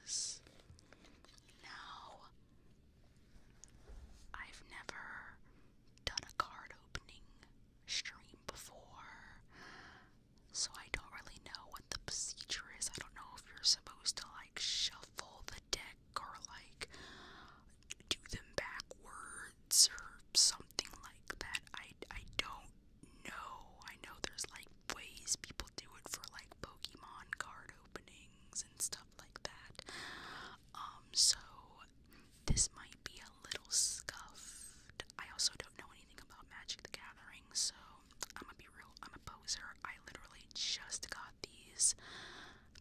boxes. Now, I've never done a card opening stream before, so I don't really know what the procedure is. I don't know if you're supposed to like shuffle the deck or like do them backwards or something like that. I don't know. I know there's like ways people do it for like Pokemon card openings and stuff like that. So this might be a little scuffed. I also don't know anything about Magic the Gathering, so I'm gonna be real, I'm a poser. I literally just got these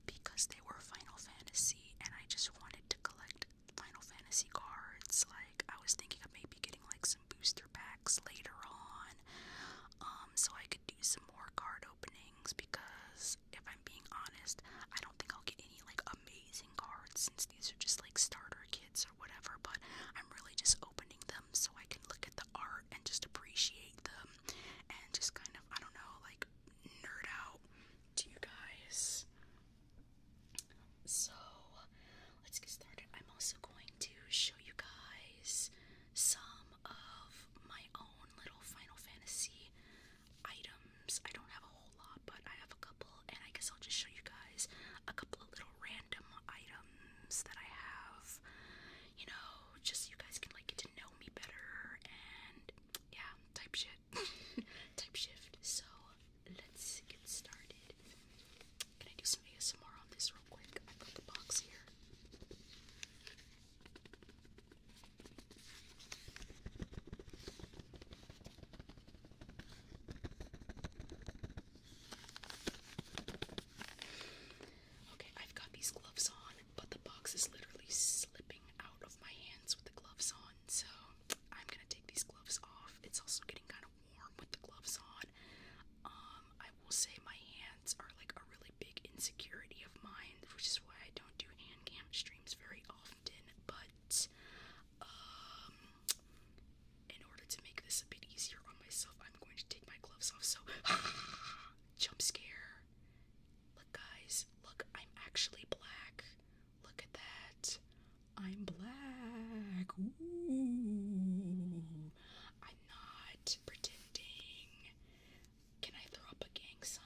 because they were Final Fantasy and I just wanted to collect Final Fantasy cards. Like, I was thinking of maybe getting like some booster packs later on, so I could do some more card openings, because if I'm being honest, I don't think I'll get any like amazing cards since these are just like starter kits or whatever, but I'm really just opening them so I can look at the art and just appreciate them and just kind of, I don't know, like nerd out to you guys. So let's get started. I'm also going to show you guys some of my own little Final Fantasy items. I don't have a whole lot, but I have a couple, and I guess I'll just show you guys a couple of little random items that I have, you know, just so you guys can like get to know me better and yeah, type shit. Type shift. So let's get started. Can I do some ASMR on this real quick? I've got the box here. Okay, I've got these gloves on, but the box is literally slipping out of my hands with the gloves on, so I'm gonna take these gloves off. It's also getting kind of warm with the gloves on. I will say my hands are like a really big insecurity of mine, which is why I don't do hand cam streams very often, but in order to make this a bit easier on myself, I'm going to take my gloves off. So jump scare. Look guys, look, I'm actually black. Look at that. I'm black. Ooh. I'm not pretending. Can I throw up a gang sign?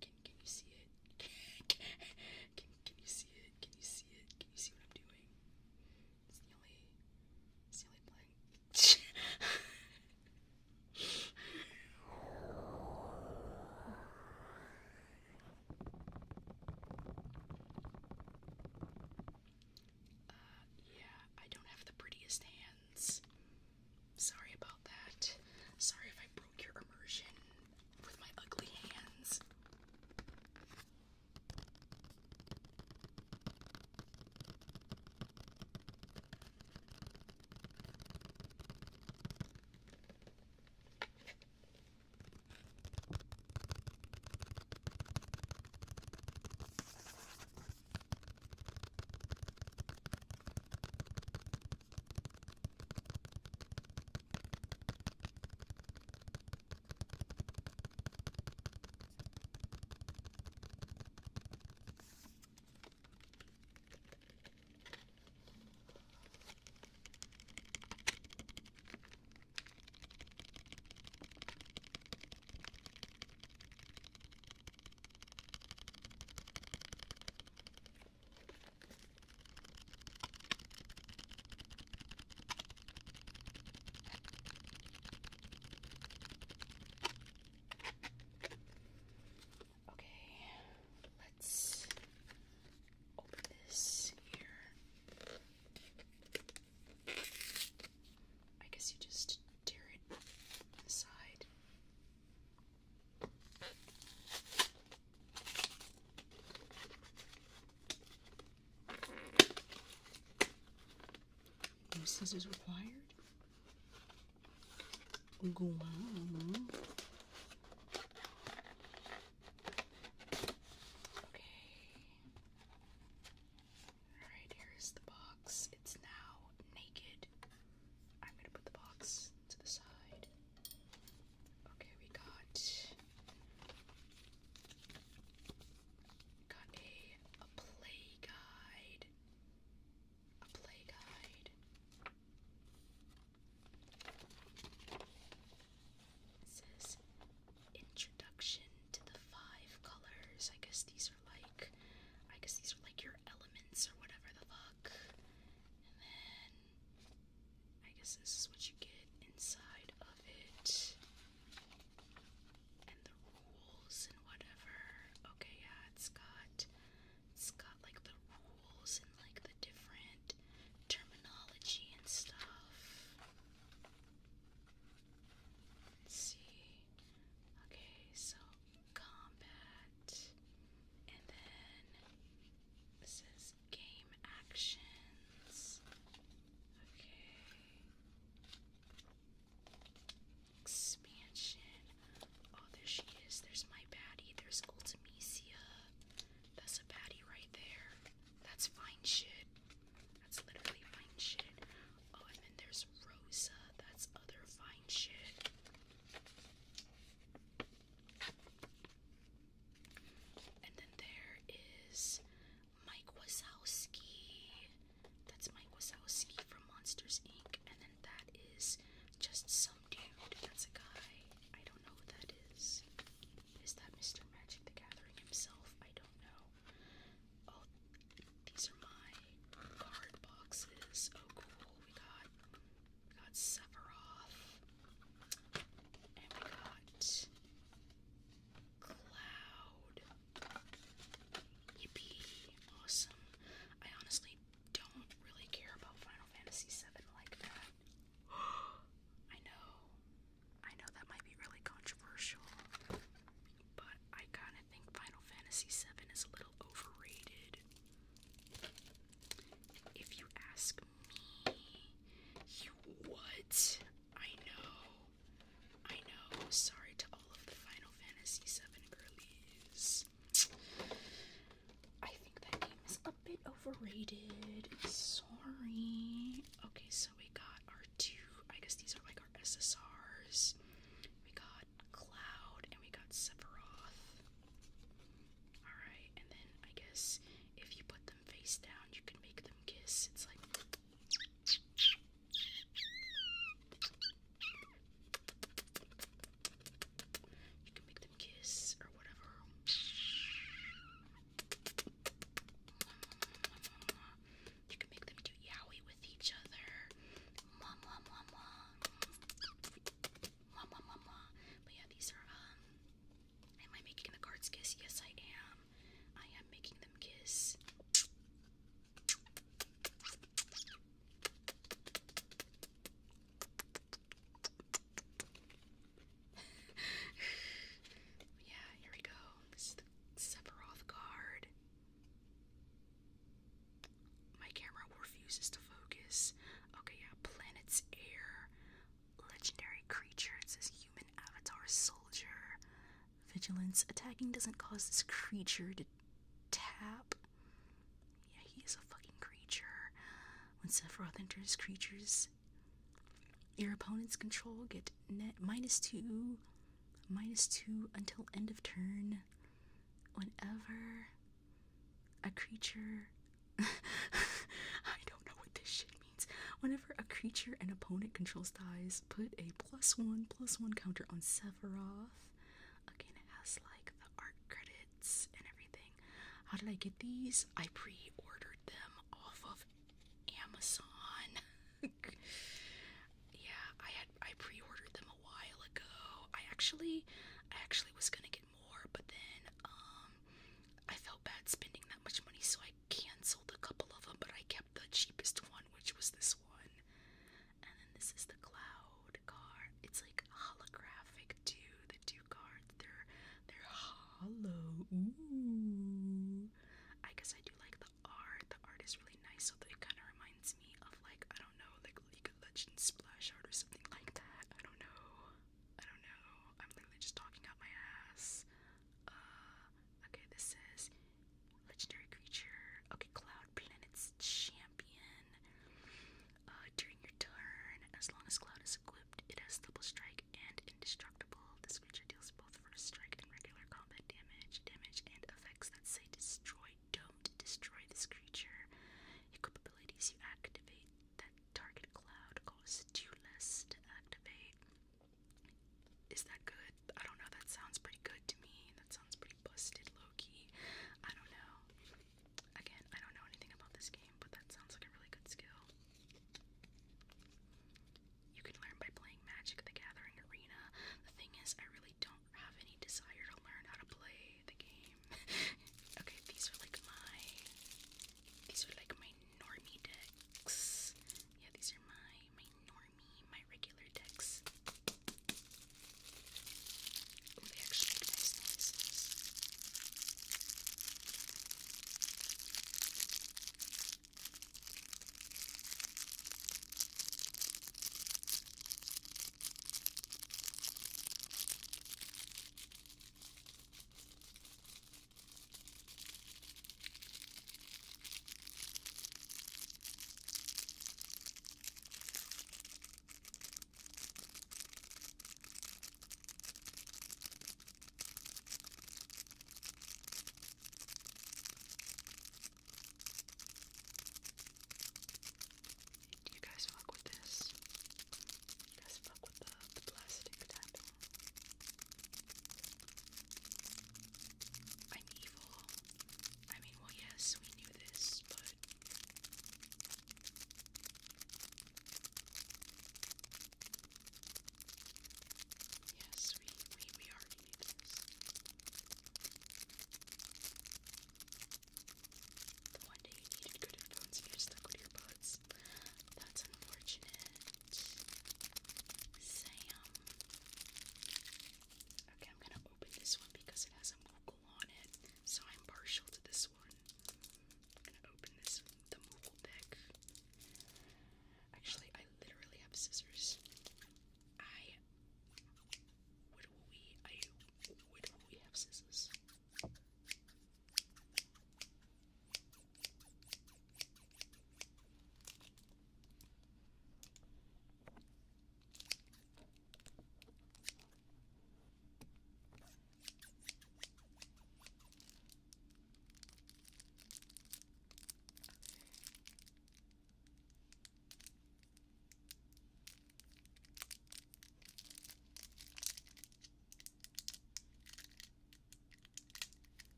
Can you see it? Can you see it? Can you see it? Can you see what I'm doing? It's the only blank. Yeah, I don't have the prettiest hands. Sorry about that. Sorry if I broke your immersion with my ugly hands. Scissors required. Wow. Okay. Alright, here's the box. It's now naked. I'm gonna guess this is what you get inside of it. And the rules and whatever. Okay, yeah, it's got like the rules and like the different terminology and stuff. Let's see. Okay, so combat, and then this is game actions. Okay. Expansion. Oh, there she is. There's my baddie. There's Ultimecia. That's a baddie right there. That's fine shit. That's literally fine shit. Oh, and then there's Rosa. That's other fine shit. And then there is Mike Wazowski. That's Mike Wazowski from Monsters Inc. And then that is just some dude. That's a guy. I don't know who that is. Is that Mr. Magic the Gathering himself? I don't know. Oh, these are my card boxes. Oh, cool. We got Sephiroth. And we got Cloud. Yippee. Awesome. I honestly don't really care about Final Fantasy VII like that. I know that might be really controversial, but I kind of think Final Fantasy VII is a little overrated. If you ask me, what? I know. Sorry to all of the Final Fantasy VII girlies. I think that game is a bit overrated. Sorry. Okay, so we got our two, I guess these are like our SSRs. We got Cloud and we got Sephiroth. Alright, and then I guess if you put them face down, you can make them kiss. It's like. You can make them kiss or whatever. You can make them do yaoi with each other. Mwah, mwah, mwah, mwah. Mwah, mwah, mwah, mwah. But yeah, these are, am I making the cards kiss? Yes, I am. I am making them kiss. Yeah, here we go. This is the Sephiroth card. My camera refuses to focus. Okay, yeah, Planet's Heir. Legendary creature. It says human avatar soldier. Vigilance. Attacking doesn't cause this creature to tap. Yeah, he is a fucking creature. When Sephiroth enters creatures, your opponent's control get net -2 until end of turn. Whenever a creature I don't know what this shit means. Whenever a creature an opponent controls dies, put a +1/+1 counter on Sephiroth. Again, it has like the art credits and everything. How did I get these? I pre-ordered them off of Amazon. Yeah, I pre-ordered them a while ago. I actually was gonna get more, but then I felt bad spending that much money, so I canceled a couple of them, but I kept the cheapest one, which was this one. And then this is the Cloud card. It's like holographic too. The two cards, they're hollow. Ooh. I guess I do like the art. The art is really nice, so it kind of reminds me of like, I don't know, like League of Legends splash art or something like that. I don't know. I'm literally just talking out my ass. Okay, this says legendary creature. Okay, Cloud, Planet's champion. During your turn, as long as Cloud is equipped, it has double strike and indestructible. This creature deals both first strike and regular combat damage, and effects that say destroy don't destroy this creature. Equip abilities you activate that target Cloud costs 2 less to activate. Is that good? I don't know, that sounds pretty good to me. That sounds pretty busted, low-key. I don't know. Again, I don't know anything about this game, but that sounds like a really good skill. scissors. Where do we have scissors?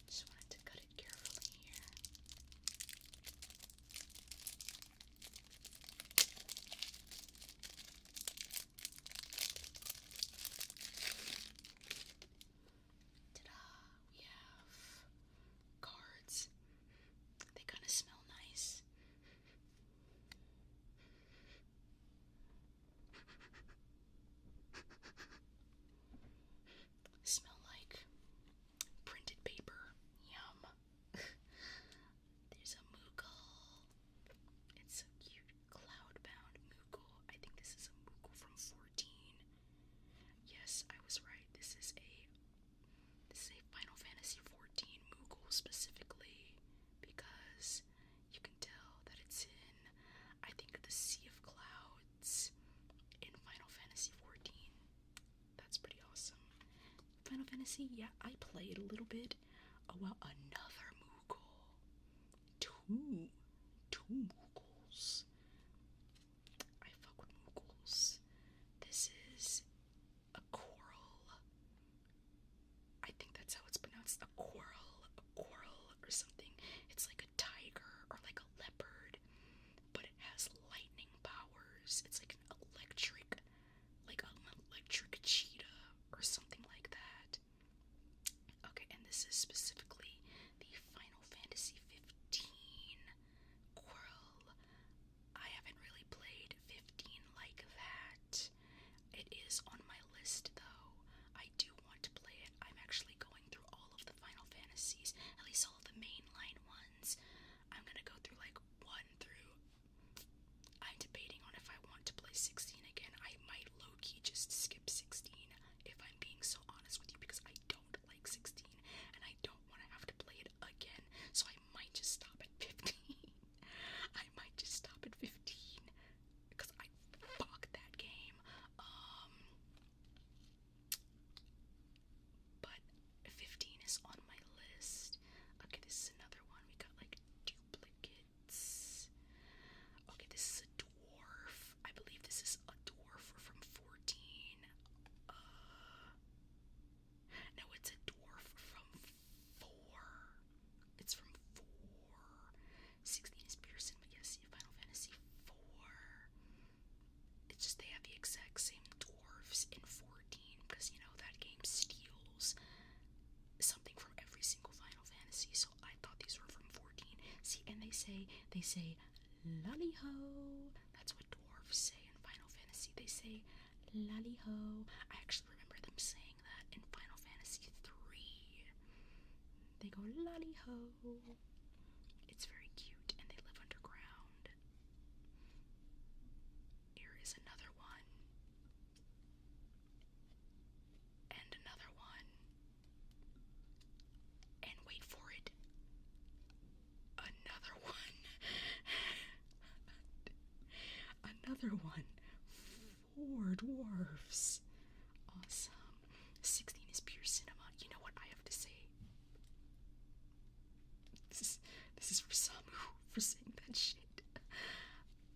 Just wanted to cut it carefully here. Ta-da! We have cards. They kind of smell nice. Smell like printed paper. Yum. There's a Moogle. It's so cute. Cloud-bound Moogle. I think this is a Moogle from 14. Yes, I was right. This is a Final Fantasy 14 Moogle specifically, because you can tell that it's in, I think, the Sea of Clouds in Final Fantasy 14. That's pretty awesome. Final Fantasy, yeah, I played a little bit. Oh wow, another Moogle. Two Moogles. I fuck with Moogles. This is a coral. I think that's how it's pronounced. A coral or something. It's like a tiger or like a leopard, but it has lightning powers. It's like an electric cheetah or something like that. Okay, and this is specifically the Final Fantasy 15 coral. I haven't really played 15 like that. It is on my list though. I do want to play it. I'm actually going through all of the Final Fantasies, at least all of the mainline ones. I'm gonna go through like 1 through. I'm debating on if I want to play 16 again. I might low-key just skip 16 if I'm being so honest with you, because I don't like 16 and I don't want to have to play it again. So I might just stop at 15. I might just stop at 15 because I fuck that game. But 15 is on my list. Okay, this is another one. We got like duplicates. Okay, this is a dwarf. I believe this is a dwarf from 14. No, it's a dwarf from 4. It's from 4. 16 is Pearson, but yes, Final Fantasy 4. It's just they have the exact same dwarves in 14, because you know that game steals something from every single Final Fantasy, so I thought these were from 14. See, and they say lolly-ho. That's what dwarves say in Final Fantasy. They say lolly-ho. I actually remember them saying that in Final Fantasy 3. They go lolly-ho. It's very cute, and they live underground. Here is another one. And another one. And wait for it. Another one. Another one. 4 dwarfs. Awesome. 16 is pure cinema. You know what I have to say? This is for Samu for saying that shit.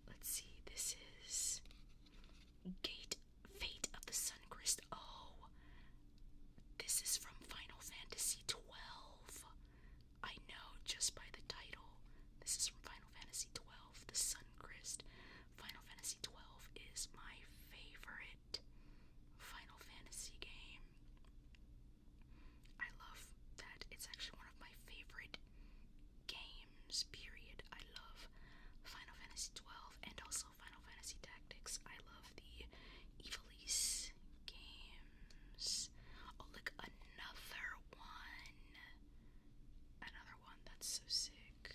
Let's see. This is Fate of the Suncrist. Oh, this is from Final Fantasy 12. I know just by the title. This is from Final Fantasy 12, the Suncrist. Final Fantasy 12 is my favorite Final Fantasy game. I love that. It's actually one of my favorite games, period. I love Final Fantasy 12 and also Final Fantasy Tactics. I love the Ivalice games. Oh, look, another one. Another one. That's so sick.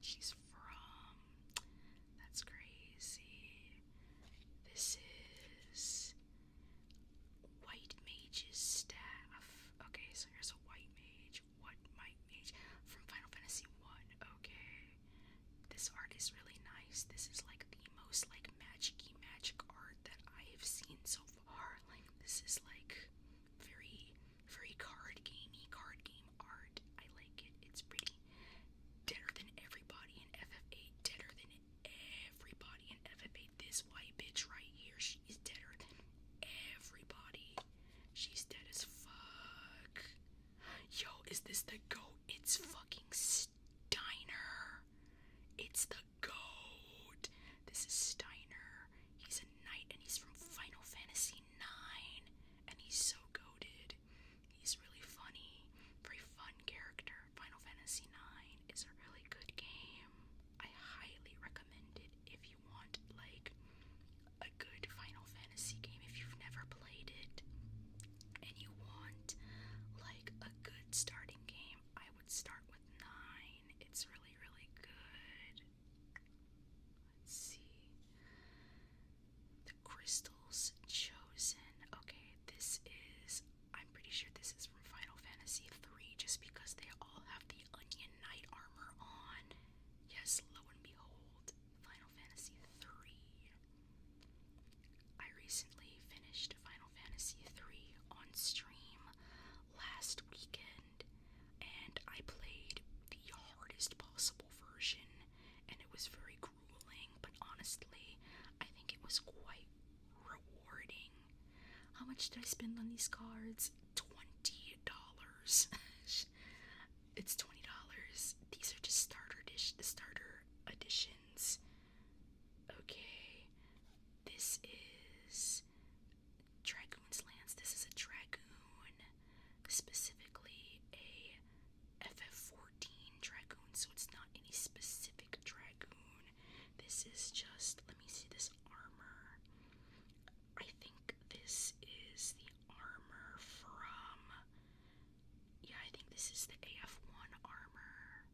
she's from. That's crazy. This is White Mage's staff. Okay, so here's a White Mage. What White Mage? From Final Fantasy 1. Okay. This art is really nice. This is like the most like magic-y magic art that I've seen so far. Like this is like very, very card game art. I like it. It's pretty. Deader than everybody in FF8. Deader than everybody in FF8. This white bitch right here, she's deader than everybody. She's dead as fuck. Yo, is this the GOAT? It's fucking Steiner. It's the GOAT. This is Steiner. He's a knight and he's from Final Fantasy 9. And he's so goated. He's really funny. Very fun character. Final Fantasy 9 is a really good game. I highly recommend it if you want like a good Final Fantasy game. If you've never played it and you want like a good starting game, I would start with 9. It's really, really good. Let's see. The Crystals Chosen. Okay, this is, I'm pretty sure this is from Final Fantasy 3 just because they all have the Onion Knight armor on. Yes, lo and behold, Final Fantasy 3. I recently finished Final Fantasy 3 on stream last weekend, and I played the hardest possible version, and it was very grueling, but honestly, I think it was quite rewarding. How much did I spend on these cards? $20. It's $20. These are just the starter editions. Okay, this is Dragoon's Lance. This is a Dragoon, specifically a FF14 Dragoon, so it's not any specific Dragoon. This is just, let me see this armor. I think this is the armor from, yeah, I think this is the AF1 armor,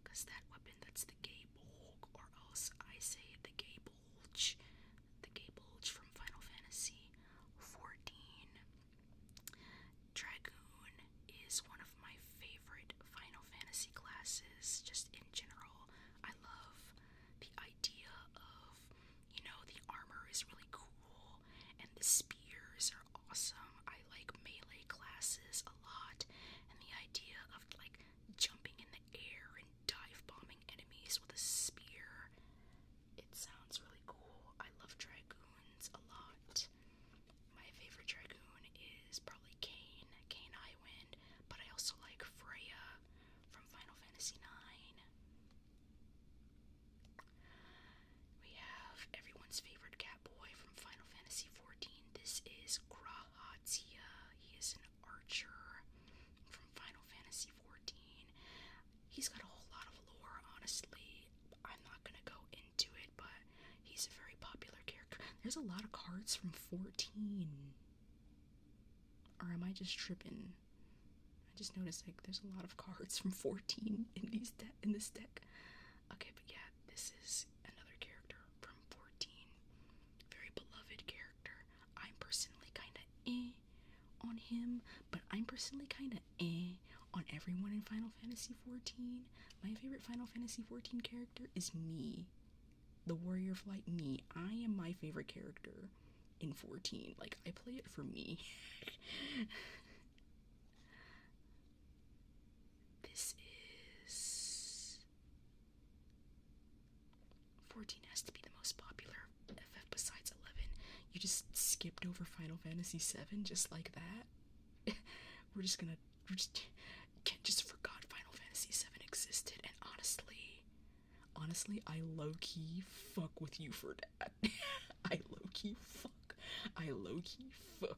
because that weapon, that's the Gay Bulk, or else I say the Gay Bulge. The Gay Bulge from Final Fantasy 14. Dragoon is one of my favorite Final Fantasy classes, just in general. I love the idea of, you know, the armor is really cool, and the spears are awesome. I like melee classes a lot, and the idea of, like, jumping in the air and dive bombing enemies with a spear, it sounds really cool. I love Dragoons a lot. My favorite Dragoon is probably Kain Highwind, but I also like Freya from Final Fantasy 9. We have everyone's favorite Catboy from Final Fantasy 14. This is Grahatia. He is an archer from Final Fantasy 14. He's got a whole lot of lore, honestly. I'm not gonna go into it, but he's a very popular character. There's a lot of cards from 14. Or am I just tripping? I just noticed like there's a lot of cards from 14 in this deck. Okay, but yeah, this is another character from 14. Very beloved character. I'm personally kinda on him, but I'm personally kinda on everyone in Final Fantasy 14. My favorite Final Fantasy 14 character is me. The Warrior of Light, me. I am my favorite character in 14. Like, I play it for me. This is 14 has to be the most popular FF besides 11. You just skipped over Final Fantasy 7 just like that. We're just forgot Final Fantasy 7 existed, and honestly, I low-key fuck with you for that. I low-key fuck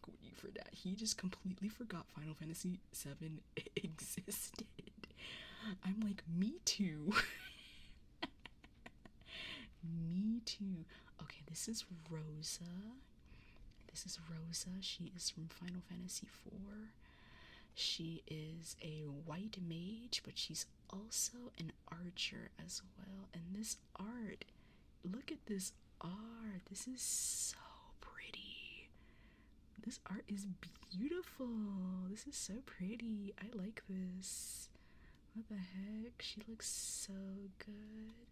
with you for that. He just completely forgot Final Fantasy 7 existed. I'm like, me too. Me too. Okay, this is Rosa. She is from Final Fantasy 4. She is a white mage, but she's also an archer as well. And this art, look at this art. This is so pretty. This art is beautiful. This is so pretty. I like this. What the heck? She looks so good.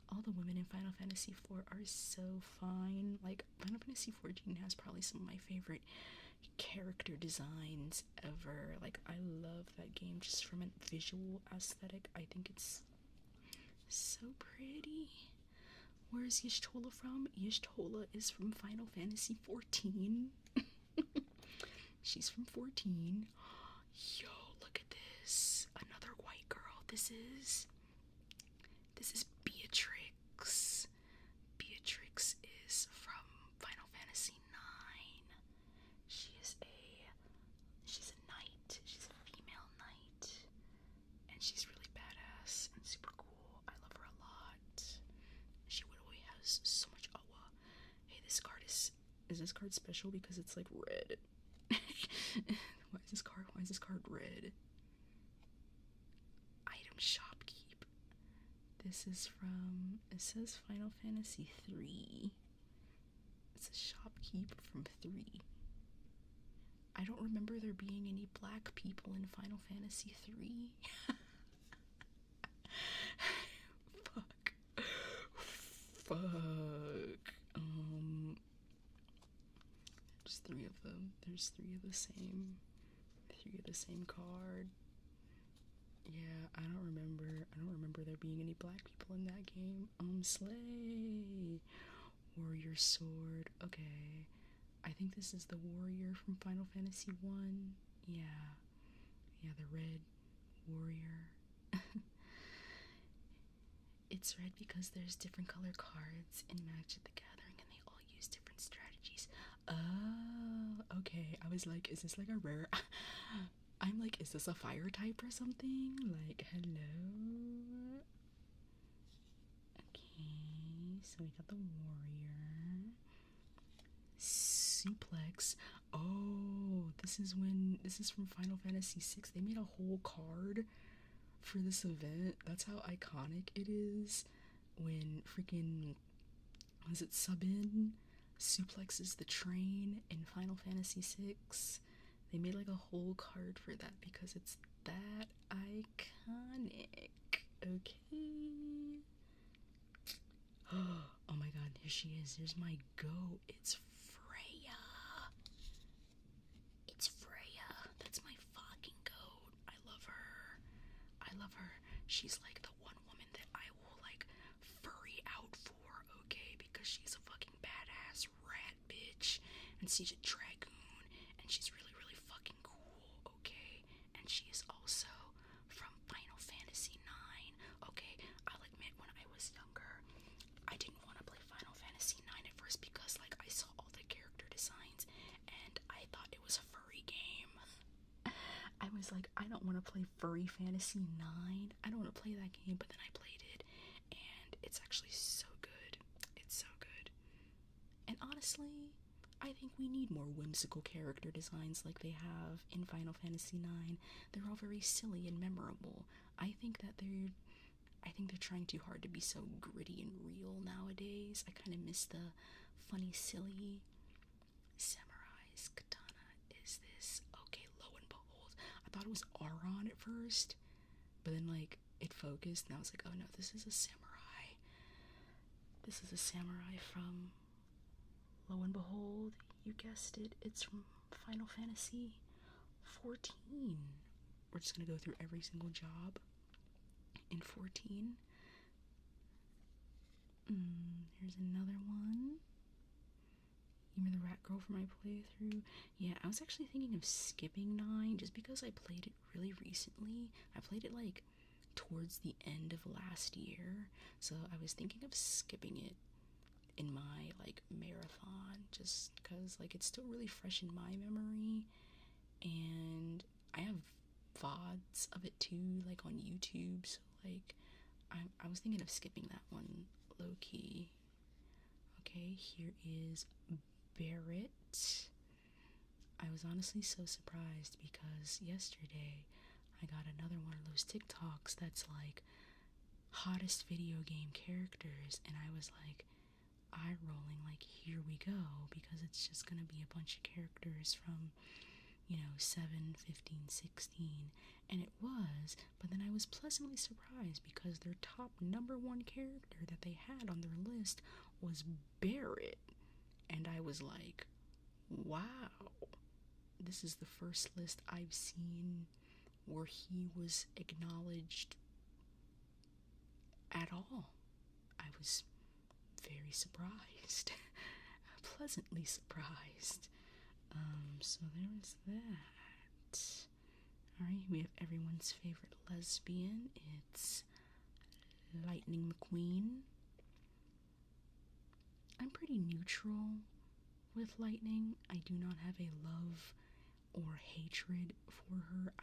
All the women in Final Fantasy IV are so fine. Like, Final Fantasy XIV has probably some of my favorite character designs ever. Like, I love that game just from a visual aesthetic. I think it's so pretty. Where's Y'shtola from? Y'shtola is from Final Fantasy XIV. She's from 14. Yo, look at this. Another white girl. This is Beatrix. Beatrix is from Final Fantasy IX. She's a knight. She's a female knight. And she's really badass and super cool. I love her a lot. She literally has so much awa. Hey, this card is this card special because it's like red? Why is this card red? Item shopkeep. This is from, it says Final Fantasy 3. It's a shopkeep from 3. I don't remember there being any black people in Final Fantasy 3. Fuck. There's 3 of them. There's 3 of the same. 3 of the same card. Yeah, I don't remember there being any black people in that game. Slay. Warrior sword. Okay. I think this is the warrior from Final Fantasy 1. Yeah. Yeah, the red warrior. It's red because there's different color cards in Magic the Gathering and they all use different strategies. Oh, okay. I was like, is this like a rare? I'm like, is this a fire type or something? Like, hello? Okay, so we got the warrior. Suplex. Oh, this is from Final Fantasy VI. They made a whole card for this event. That's how iconic it is. When freaking, was it Sabin suplexes the train in Final Fantasy VI? They made like a whole card for that because it's that iconic. Okay. Oh my god, here she is. Here's my goat. It's Freya. It's Freya. That's my fucking goat. I love her. I love her. She's like the one woman that I will like furry out for, okay? Because she's a fucking badass rat bitch. And she's a dragoon. And she's really, really fucking cool, okay? And she is also from Final Fantasy IX, okay? I'll admit, when I was younger, I didn't want to play Final Fantasy IX at first because, like, I saw all the character designs and I thought it was a furry game. I was like, I don't want to play Furry Fantasy 9. I don't want to play that game, but then I played it and it's actually so good. It's so good. And honestly, I think we need more whimsical character designs like they have in Final Fantasy IX. They're all very silly and memorable. I think they're trying too hard to be so gritty and real nowadays. I kind of miss the funny, silly. Samurai's katana is this. Okay, lo and behold. I thought it was Auron at first, but then like it focused and I was like, oh no, this is a samurai. This is a samurai from, lo and behold, you guessed it, it's from Final Fantasy 14. We're just gonna go through every single job in 14. Here's another one. You remember the rat girl from my playthrough? Yeah, I was actually thinking of skipping 9 just because I played it really recently. I played it like towards the end of last year, so I was thinking of skipping it in my like marathon just because like it's still really fresh in my memory, and I have VODs of it too, like on YouTube, so like I was thinking of skipping that one low-key. Okay, here is Barrett. I was honestly so surprised because yesterday I got another one of those TikToks that's like hottest video game characters, and I was like eye rolling, like, here we go, because it's just gonna be a bunch of characters from, 7, 15, 16, and it was, but then I was pleasantly surprised because their top number one character that they had on their list was Barrett, and I was like, wow, this is the first list I've seen where he was acknowledged at all. I was very surprised, pleasantly surprised. So there was that. Alright, we have everyone's favorite lesbian. It's Lightning McQueen. I'm pretty neutral with Lightning. I do not have a love or hatred for her.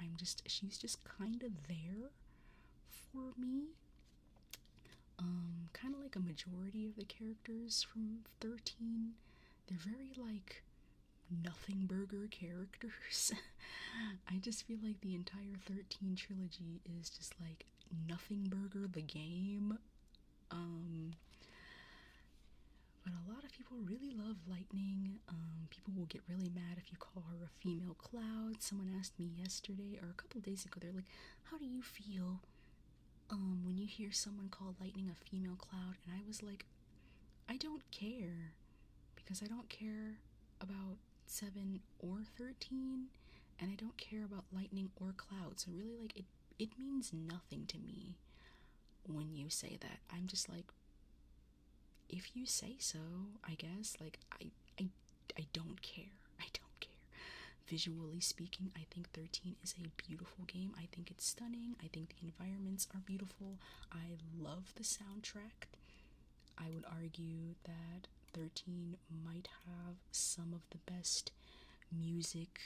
She's just kind of there for me. Kind of like a majority of the characters from 13. They're very, like, nothing burger characters. I just feel like the entire 13 trilogy is just like Nothing Burger the game. But a lot of people really love Lightning. People will get really mad if you call her a female cloud. Someone asked me yesterday or a couple days ago, they're like, how do you feel when you hear someone call Lightning a female cloud? And I was like, I don't care, because I don't care about 7 or 13, and I don't care about Lightning or Cloud. So really, like, it means nothing to me when you say that. I'm just like, if you say so, I guess. Like, I don't care. I don't care. Visually speaking, I think 13 is a beautiful game. I think it's stunning. I think the environments are beautiful. I love the soundtrack. I would argue that 13 might have some of the best music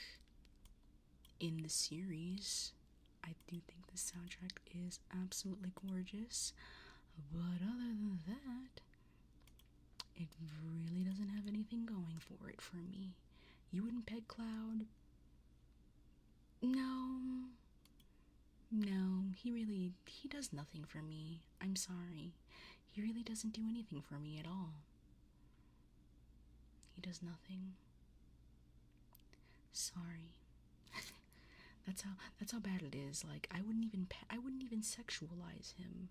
in the series. I do think the soundtrack is absolutely gorgeous. But other than that, it really doesn't have anything going for it for me. You wouldn't peg Cloud? No, he does nothing for me. I'm sorry. He really doesn't do anything for me at all. He does nothing. Sorry. That's how bad it is. Like, I wouldn't even sexualize him.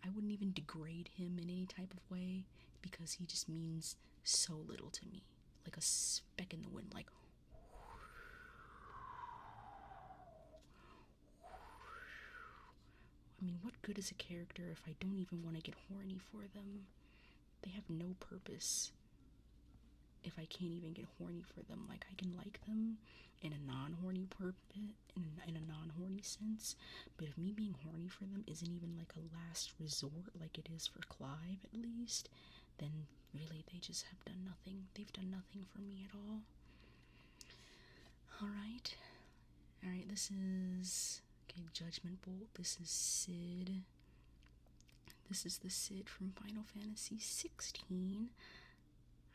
I wouldn't even degrade him in any type of way, because he just means so little to me. Like a speck in the wind, like, I mean, what good is a character if I don't even want to get horny for them? They have no purpose if I can't even get horny for them. Like, I can like them in a non-horny in a non-horny sense, but if me being horny for them isn't even like a last resort, like it is for Clive at least, then really they just have done nothing. They've done nothing for me at all. Alright, this is, okay, Judgment Bolt. This is Sid. This is the Sid from Final Fantasy 16.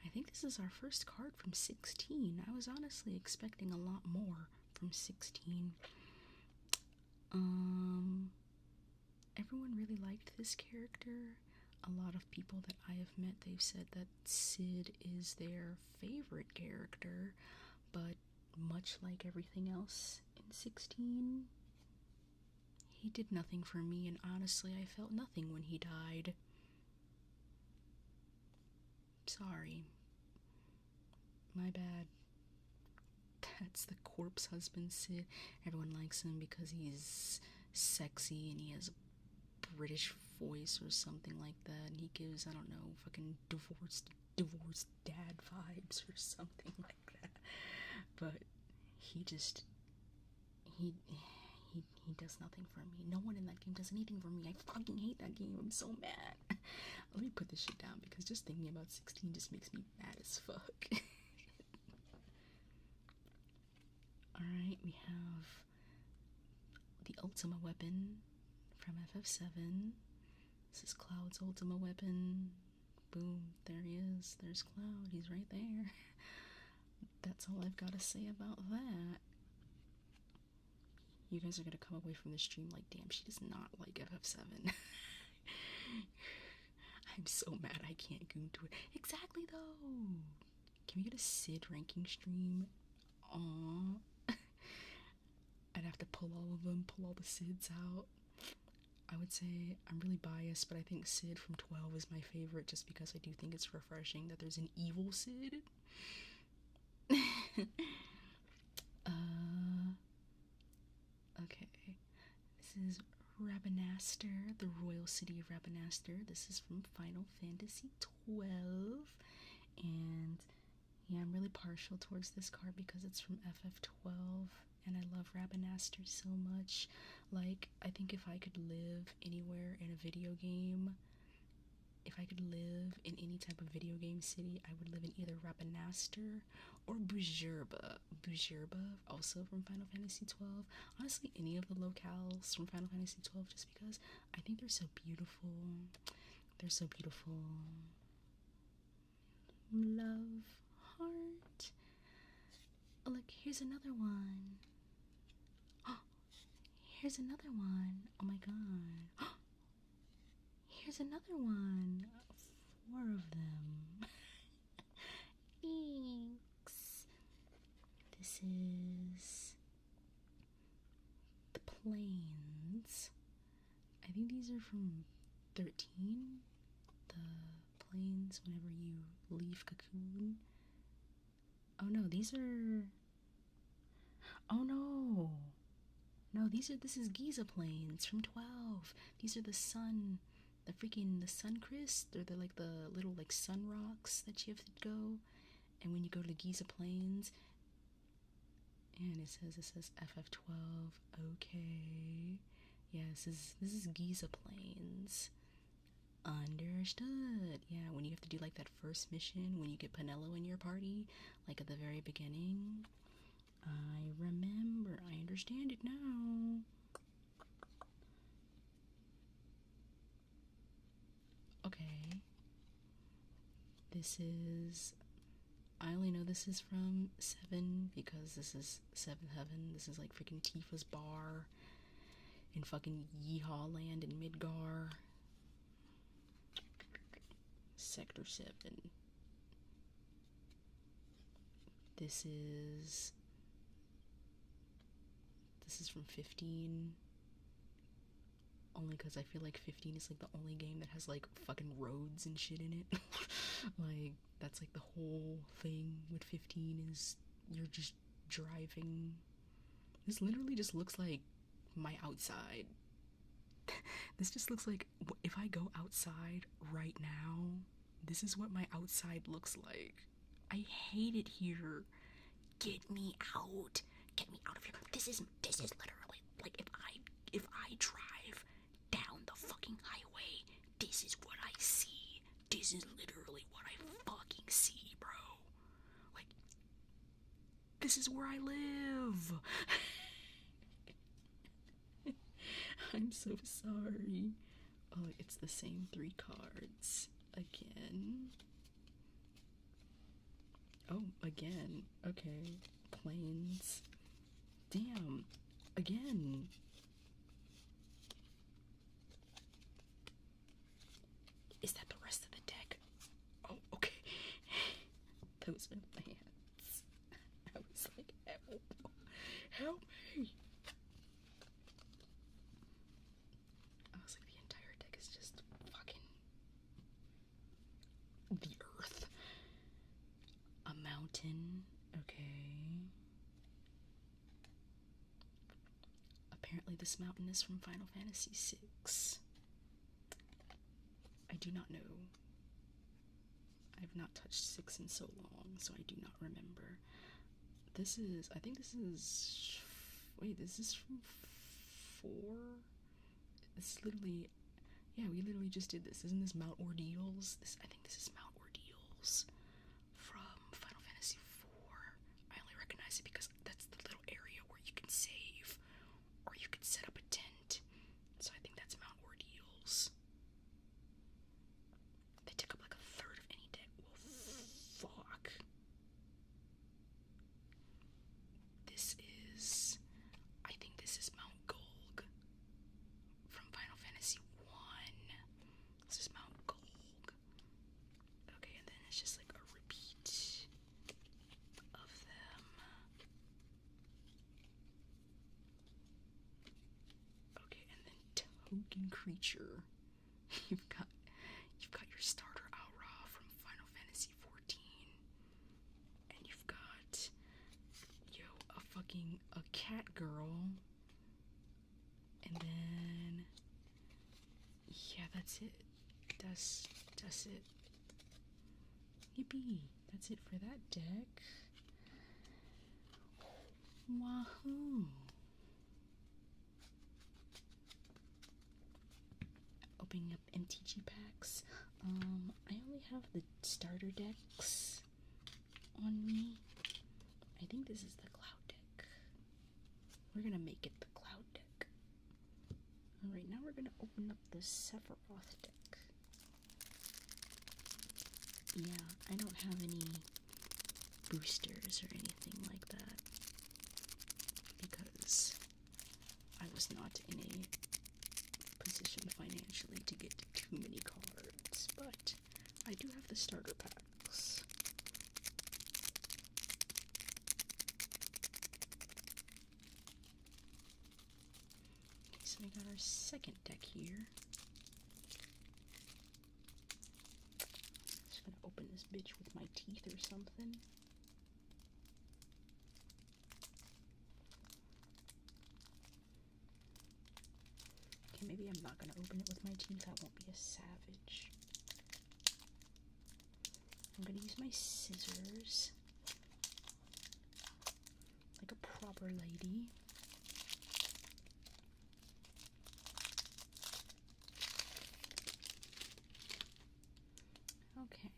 I think this is our first card from 16. I was honestly expecting a lot more from 16. Everyone really liked this character. A lot of people that I have met, they've said that Sid is their favorite character, but much like everything else in 16, he did nothing for me, and honestly, I felt nothing when he died. Sorry. My bad. That's the corpse husband Sid. Everyone likes him because he's sexy and he has a British voice or something like that, and he gives, I don't know, fucking divorced dad vibes or something like that. But he just, he does nothing for me. No one in that game does anything for me. I fucking hate that game. I'm so mad. Let me put this shit down, because just thinking about 16 just makes me mad as fuck. Alright, we have the Ultima weapon from FF7. This is Cloud's Ultima weapon. Boom, there he is. There's Cloud. He's right there. that's all I've got to say about that. You guys are gonna come away from the stream like, damn, she does not like FF7. I'm so mad I can't goon to it. Exactly though. Can we get a Sid ranking stream? Aww. I'd have to pull all of them, pull all the Sids out. I would say I'm really biased, but I think Sid from 12 is my favorite just because I do think it's refreshing that there's an evil Sid. Okay. This is Rabanaster, the royal city of Rabanaster. This is from Final Fantasy 12. And yeah, I'm really partial towards this card because it's from FF12 and I love Rabanaster so much. Like, I think if I could live anywhere in a video game, if I could live in any type of video game city, I would live in either Rabanaster or Bujurba. Bujurba, also from Final Fantasy 12. Honestly, any of the locales from Final Fantasy 12, just because I think they're so beautiful. They're so beautiful. Love, heart. Oh, look, here's another one. Oh, here's another one. Oh my god. Here's another one. 4 of them. Thanks. This is the planes. I think these are from 13. The planes whenever you leave Cocoon. Oh no, these are... Oh no! No, this is Giza planes from 12. These are the sun... the sun crest, or the like the little like sun rocks that you have to go, and when you go to Giza Plains, and it says FF12. Okay, yeah, this is Giza Plains. Understood. Yeah, when you have to do like that first mission when you get Pinello in your party, like at the very beginning. I remember. I understand it now. Okay. This is... I only know this is from 7 because this is 7th Heaven. This is like freaking Tifa's bar in fucking Yeehaw Land in Midgar. Sector 7. This is from 15. Only because I feel like 15 is like the only game that has like fucking roads and shit in it. Like, that's like the whole thing with 15 is you're just driving. This literally just looks like my outside. This just looks like if I go outside right now, this is what my outside looks like. I hate it here. Get me out. Get me out of here. This is literally like if I drive down the fucking highway, this is what I see. This is literally what I fucking see, bro. Like, this is where I live. I'm so sorry. Oh, it's the same 3 cards again. Oh, again. Okay. Planes. Damn. Again. Is that the rest of the deck? Oh, okay. Those are plants. I was like, help. Help me. I was like, the entire deck is just fucking the earth. A mountain. Okay. Apparently this mountain is from Final Fantasy VI. I do not know. I've not touched 6 in so long, so I do not remember. This is, I think this is, wait, this is from 4? It's literally, yeah, we literally just did this. Isn't this Mount Ordeals? I think this is Mount Ordeals from Final Fantasy 4. I only recognize it because that's the little area where you can save, or you can set up a tent. So I think that's Mount Ordeals. They took up like a third of any deck. Well, fuck. fucking creature. You've got your starter Aura from Final Fantasy 14. And you've got a cat girl. And then yeah, that's it. That's it. Yippee. That's it for that deck. Wahoo. Opening up MTG packs. I only have the starter decks on me. I think this is the cloud deck. We're gonna make it the cloud deck. Alright, now we're gonna open up the Sephiroth deck. Yeah, I don't have any boosters or anything like that because I was not in a position financially to get too many cards, but I do have the starter packs. Okay, so we got our second deck here. Just gonna open this bitch with my teeth or something. Okay, maybe I'm not gonna open it with my teeth. I won't be a savage. I'm gonna use my scissors like a proper lady. Okay.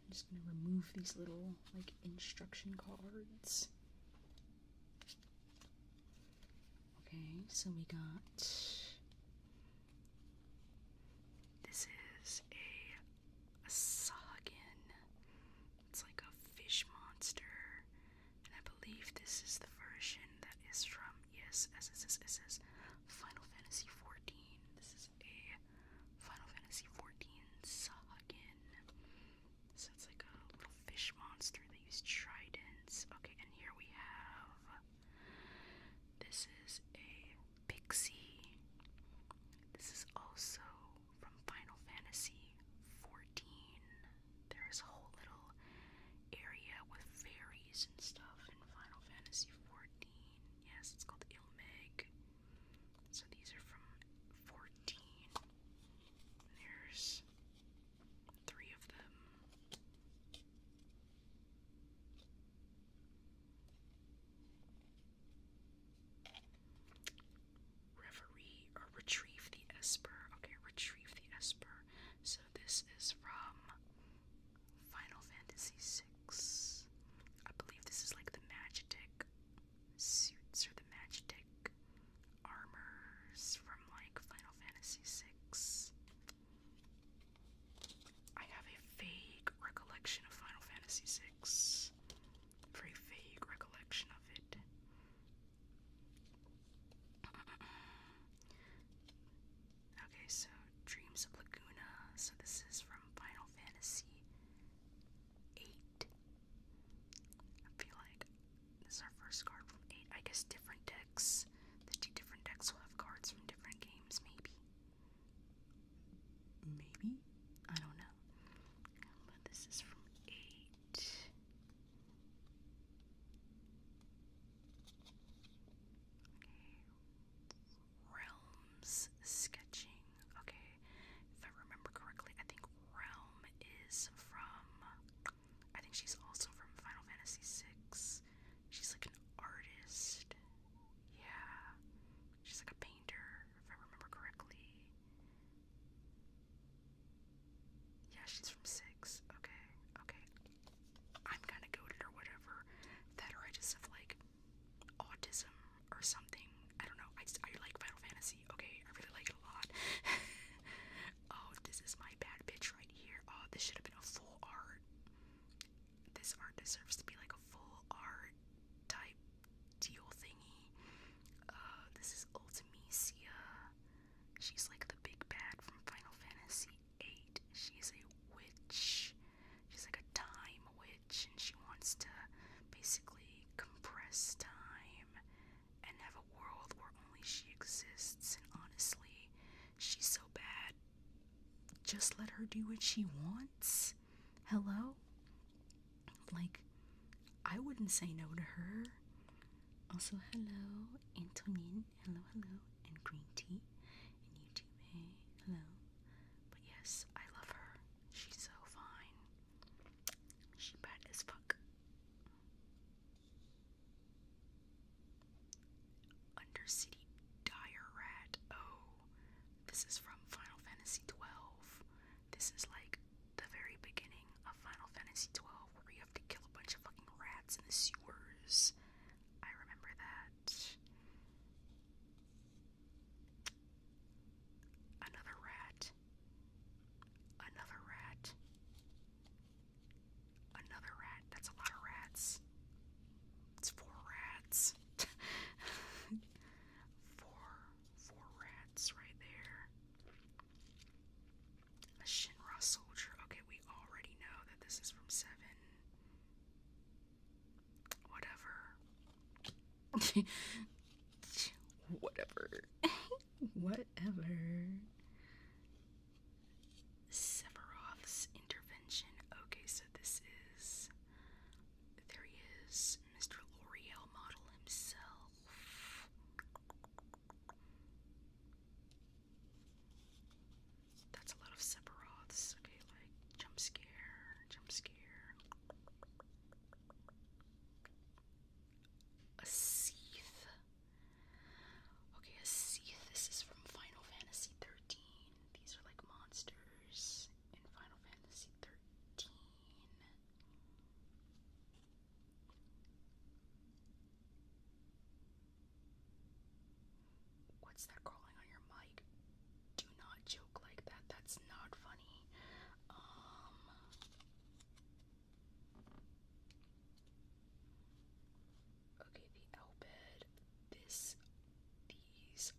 I'm just gonna remove these little like instruction cards. Okay, so we got this is a Sagan. It's like a fish monster, and I believe this is the version that is from it says Final Fantasy 14. This is a Final Fantasy 14 Sagan. So it's like a little fish monster. They use tridents. Okay, and here we have this is a pixie. This is also from Final Fantasy 14. There is a whole little area with fairies and stuff in Final Fantasy 14. Yes, it's called Ilmeg. So these are from 14. There's 3 of them. Reverie or Retrieve the Esper. Okay, Retrieve the Esper. So this is from Final Fantasy 6. I believe this is like the Magitek suits or the Magitek armors from like Final Fantasy 6. I have a vague recollection of Final Fantasy 6. Very vague recollection of it. Okay, so Dreams of Laguna. So this is from Final Fantasy 8. I feel like this is our first card from 8. I guess different decks. The 2 different decks will have cards from different games, maybe. Maybe? I don't know. But this is from 8. Realms sketching. Okay, if I remember correctly, I think Realm is from, I think she's also from Final Fantasy 6. She's like an artist. Yeah, she's like a painter, if I remember correctly. Yeah, she's from 6. Okay, okay. I'm kind of goated or whatever. That or I just have like autism or something. I don't know. I like Final Fantasy. Okay, I really like it a lot. Oh, this is my bad bitch right here. Oh, this should have been a full art. This art deserves to be like a full art type deal thingy. This is Ultimisia. She's just let her do what she wants? Hello? Like, I wouldn't say no to her. Also, hello, Antonin. Hello, hello. And green tea. And YouTube, hey, hello. But yes, I love her. She's so fine. She bad as fuck. Undercity Dire Rat. Oh, this is from Final Fantasy 12. This is like the very beginning of Final Fantasy 12, where you have to kill a bunch of fucking rats in the sewers. I remember that. Another rat. Another rat. Another rat. That's a lot of rats. It's 4 rats. four rats right there. A Shinra soldier. Okay, we already know that this is from 7. Whatever. Whatever. Whatever. Sephiroth's intervention. Okay, so this is... There he is. Mr. L'Oreal model himself. That's a lot of Sephiroths. Okay, like, jump scare, jump scare. A Seath. Okay, a Seath. This is from Final Fantasy 13. These are like monsters in Final Fantasy 13. What's that crawling on your mic? Do not joke like that. That's not funny. Okay, the Elbed. These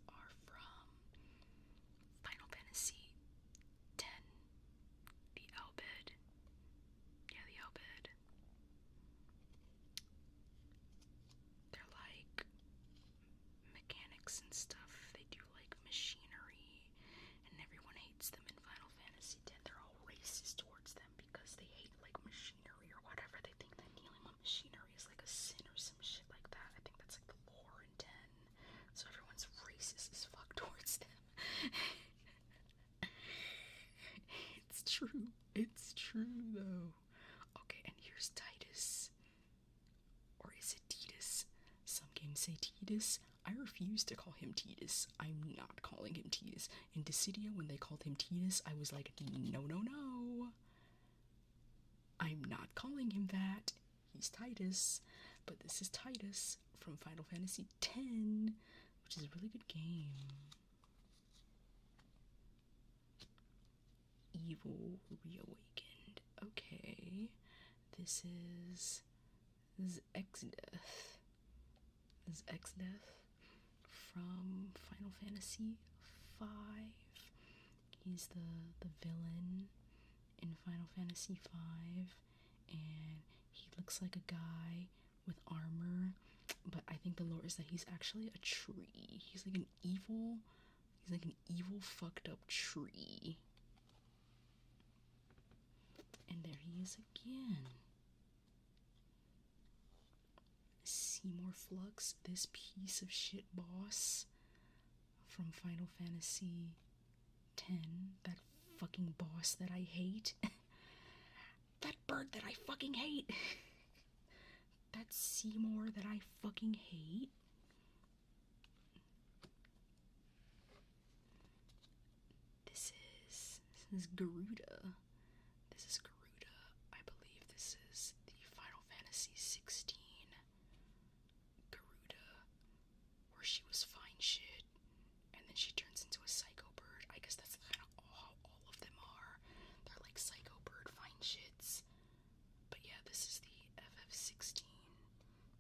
are from Final Fantasy 10. The Elbed. Yeah, the Elbed. They're like mechanics and stuff. They do like machinery, and everyone hates them in Final Fantasy 10. They're all racist towards them because they hate like machinery or whatever. They think that kneeling on machinery is like a sin or some shit like that. I think that's like the lore in 10. So everyone's racist as fuck towards them. It's true. It's true though. Okay, and here's Titus. Or is it Titus? Some games say Titus. I refuse to call him Titus. I'm not calling him Titus. In Dissidia, when they called him Titus, I was like, no, no, no. I'm not calling him that. He's Titus. But this is Titus from Final Fantasy X, which is a really good game. Evil Reawakened. Okay. This is Exdeath. This is Exdeath from Final Fantasy V. He's the villain in Final Fantasy V, and he looks like a guy with armor, but I think the lore is that he's actually a tree. He's like an evil fucked up tree. And there he is again. Seymour Flux, this piece of shit boss from Final Fantasy X, that fucking boss that I hate. That bird that I fucking hate. That Seymour that I fucking hate. This is Garuda. This is Garuda. I believe this is the Final Fantasy 16 Garuda, where she was fine shit, and then she turns into a psycho bird. I guess that's kind of how all of them are. They're like psycho bird fine shits. But yeah, this is the FF16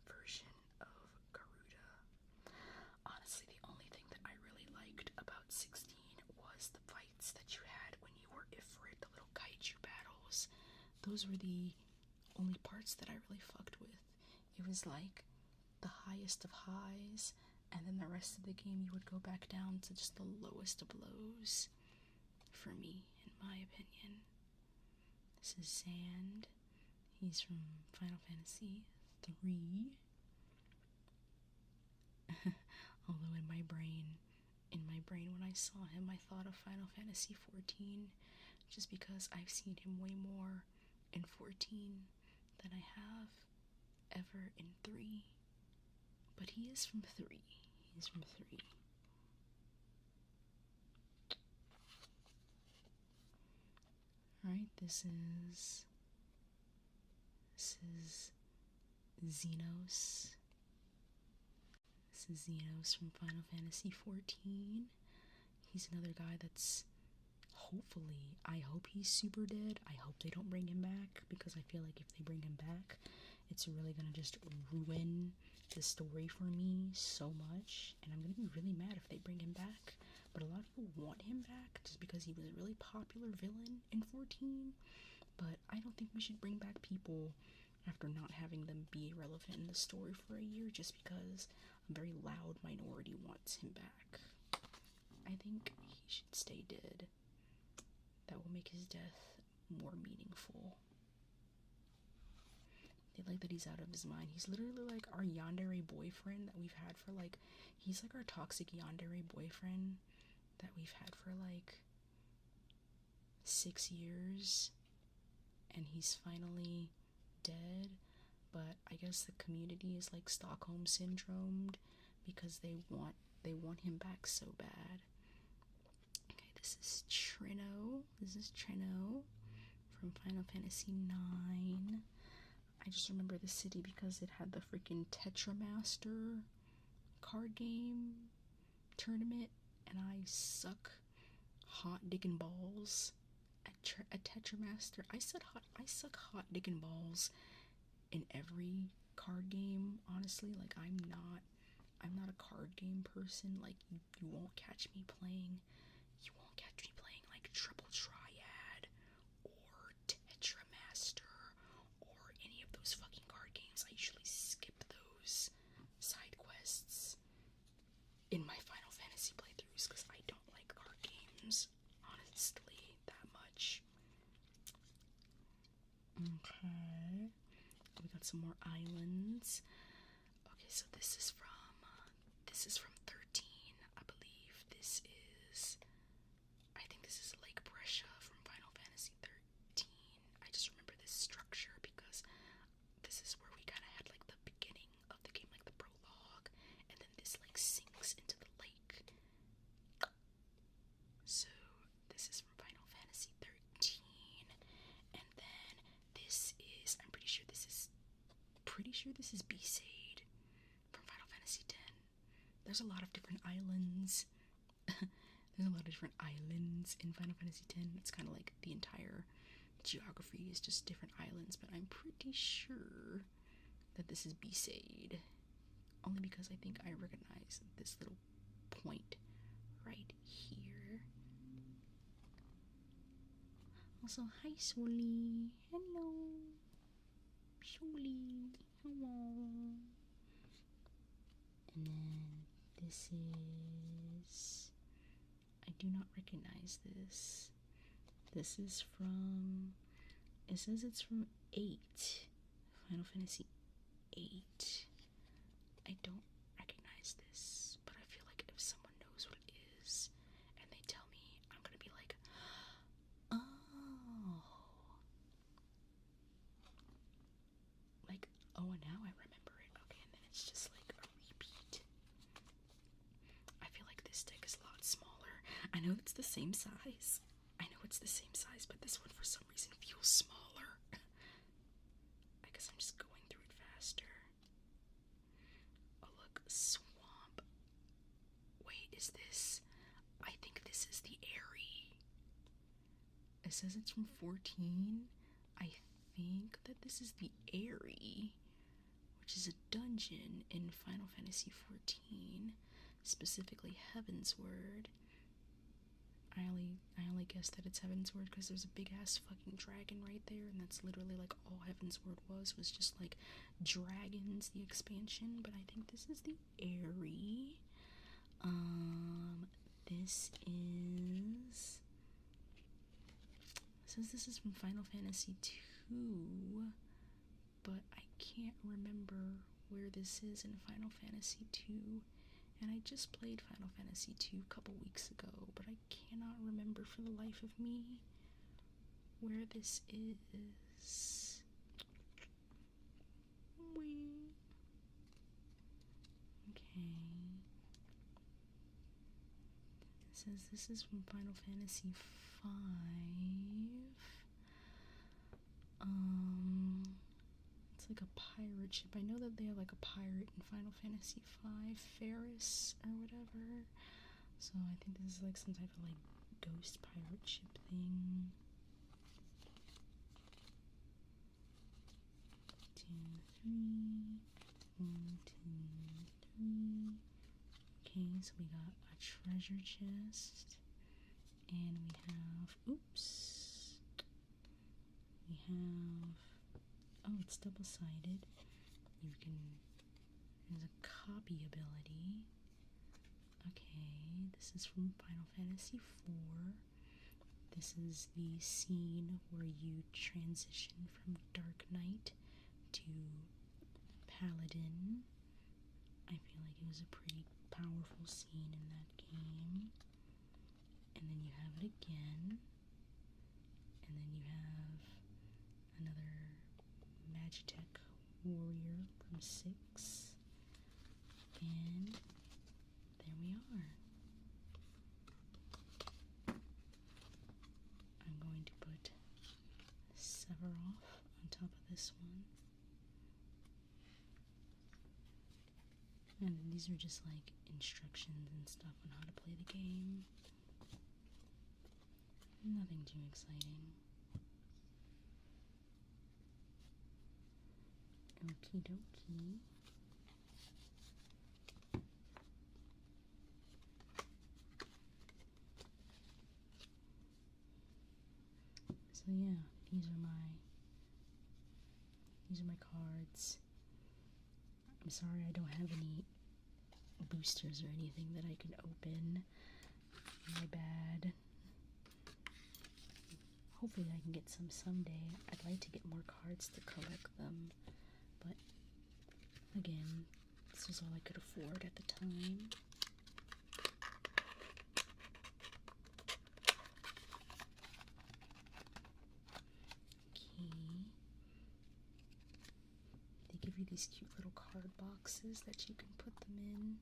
version of Garuda. Honestly, the only thing that I really liked about 16 was the fights that you had when you were Ifrit, the little kaiju battles. Those were the only parts that I really fucked with. It was like the highest of highs, and then the rest of the game you would go back down to just the lowest of lows. for me, in my opinion. This is Sand. He's from Final Fantasy 3. Although in my brain when I saw him, I thought of Final Fantasy 14, just because I've seen him way more in 14 than I have ever in 3. But he is from 3. He's from 3. Alright, this is Xenos. This is Xenos from Final Fantasy 14. He's another guy that's I hope he's super dead. I hope they don't bring him back, because I feel like if they bring him back, it's really gonna just ruin the story for me so much, and I'm gonna be really mad if they bring him back. But a lot of people want him back just because he was a really popular villain in 14, but I don't think we should bring back people after not having them be relevant in the story for a year just because a very loud minority wants him back. I think he should stay dead. That will make his death more meaningful. They like that he's out of his mind. He's literally like our yandere boyfriend that we've had for like, he's like our toxic yandere boyfriend that we've had for like 6 years, and he's finally dead. But I guess the community is like Stockholm syndromed because they want him back so bad. Okay, this is Trino. This is Trino from Final Fantasy 9. I just remember the city because it had the freaking Tetramaster card game tournament, and I suck hot digging balls at Tetramaster. I suck hot digging balls in every card game, honestly. Like, I'm not a card game person. Like, you won't catch me playing like Triple Triad or Tetramaster or any of those fucking card games. I usually skip those side quests in my Final Fantasy playthroughs because I don't like card games, honestly, that much. Okay, we got some more islands. Okay, so this is from 13, I believe. I think this is Lake Brescia from Final Fantasy 13. I just remember this structure because this is where we kind of had like the beginning of the game, like the prologue, and then this like sinks into the lake. So this is from Final Fantasy 13, and then this is, I'm pretty sure this is B-Sade from Final Fantasy 10. There's a lot of different islands. There's a lot of different islands in Final Fantasy X. It's kind of like the entire geography is just different islands, but I'm pretty sure that this is B-Sade. Only because I think I recognize this little point right here. Also, hi Soli. Hello. Soli. Hello. And then this is, I do not recognize this. This is from, it says it's from 8. Final Fantasy 8. I don't recognize this, but I feel like if someone knows what it is and they tell me, I'm gonna be like, oh. Like, oh, now I remember it. Okay, and then it's just like a repeat. I feel like this deck is a lot smaller. I know it's the same size. But this one for some reason feels smaller. I guess I'm just going through it faster. Oh look, Swamp. Wait, is this? I think this is the Airy. It says it's from 14. I think that this is the Airy, which is a dungeon in Final Fantasy 14, specifically Heavensward. I only guess that it's Heavensward because there's a big ass fucking dragon right there, and that's literally like all Heavensward was just like dragons, the expansion. But I think this is the Airy. This is says this is from Final Fantasy II, but I can't remember where this is in Final Fantasy II. And I just played Final Fantasy II a couple weeks ago, but I cannot remember for the life of me where this is. Okay. It says this is from Final Fantasy V. It's like a pirate ship. I know that they have like a pirate in Final Fantasy V, Ferris or whatever. So I think this is like some type of like ghost pirate ship thing. 2, 3. 1, 2, 3. Okay, so we got a treasure chest. And we have, oops. We have, oh, it's double-sided. You can, there's a copy ability. Okay, this is from Final Fantasy IV. This is the scene where you transition from Dark Knight to Paladin. I feel like it was a pretty powerful scene in that game. And then you have it again. And then you have another Magitech warrior from 6. And there we are. I'm going to put Sephiroth on top of this one. And these are just like instructions and stuff on how to play the game. Nothing too exciting. Okie dokie. So yeah, these are my cards. I'm sorry I don't have any boosters or anything that I can open. My bad. Hopefully I can get some someday. I'd like to get more cards to collect them, but again, this was all I could afford at the time. Okay. They give you these cute little card boxes that you can put them in.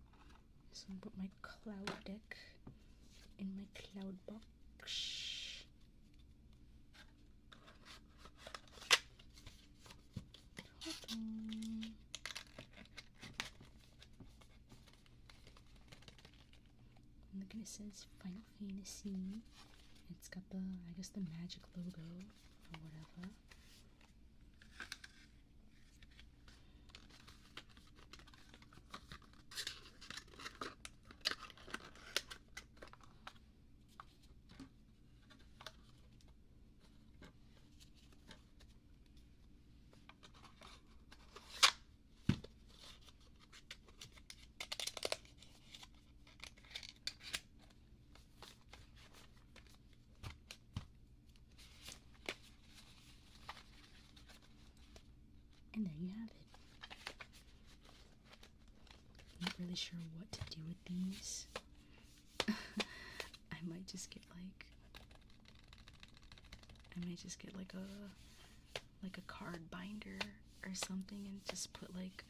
So I'm gonna put my cloud deck in my cloud box. And look, it says Final Fantasy. It's got the, I guess, the magic logo or whatever. And there you have it. Not really sure what to do with these. I might just get like a card binder or something and just put like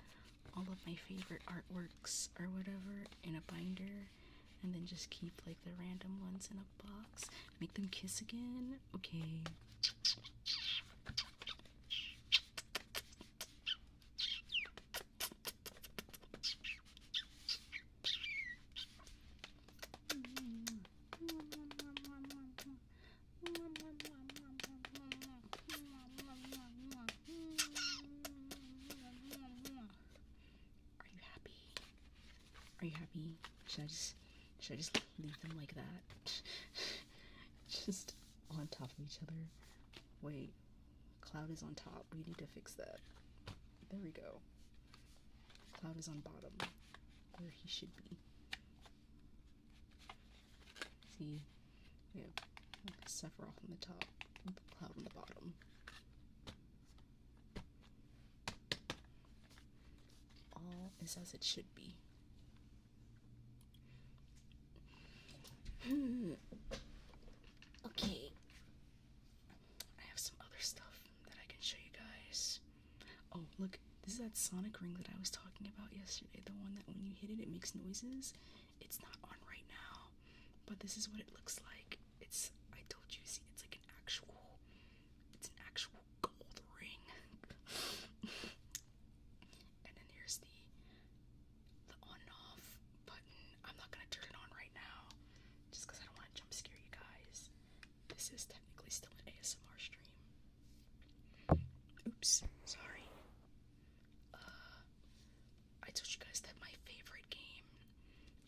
all of my favorite artworks or whatever in a binder, and then just keep like the random ones in a box. Make them kiss again? Okay. Are you happy? Should I just leave them like that? Just on top of each other. Wait, Cloud is on top. We need to fix that. There we go. Cloud is on bottom, where he should be. See, we have Sephiroth on the top, is as it should be. Okay. I have some other stuff that I can show you guys. Oh, look, this is that sonic ring that I was talking about yesterday. The one that when you hit it, it makes noises. It's not on right now, but this is what it looks like. I told you, see, it's like an actual gold ring. And then here's the on and off button. I'm not gonna turn it on right now, just because I don't want to jump scare you guys. This is technically still an ASMR stream. Oops, sorry. I told you guys that my favorite game,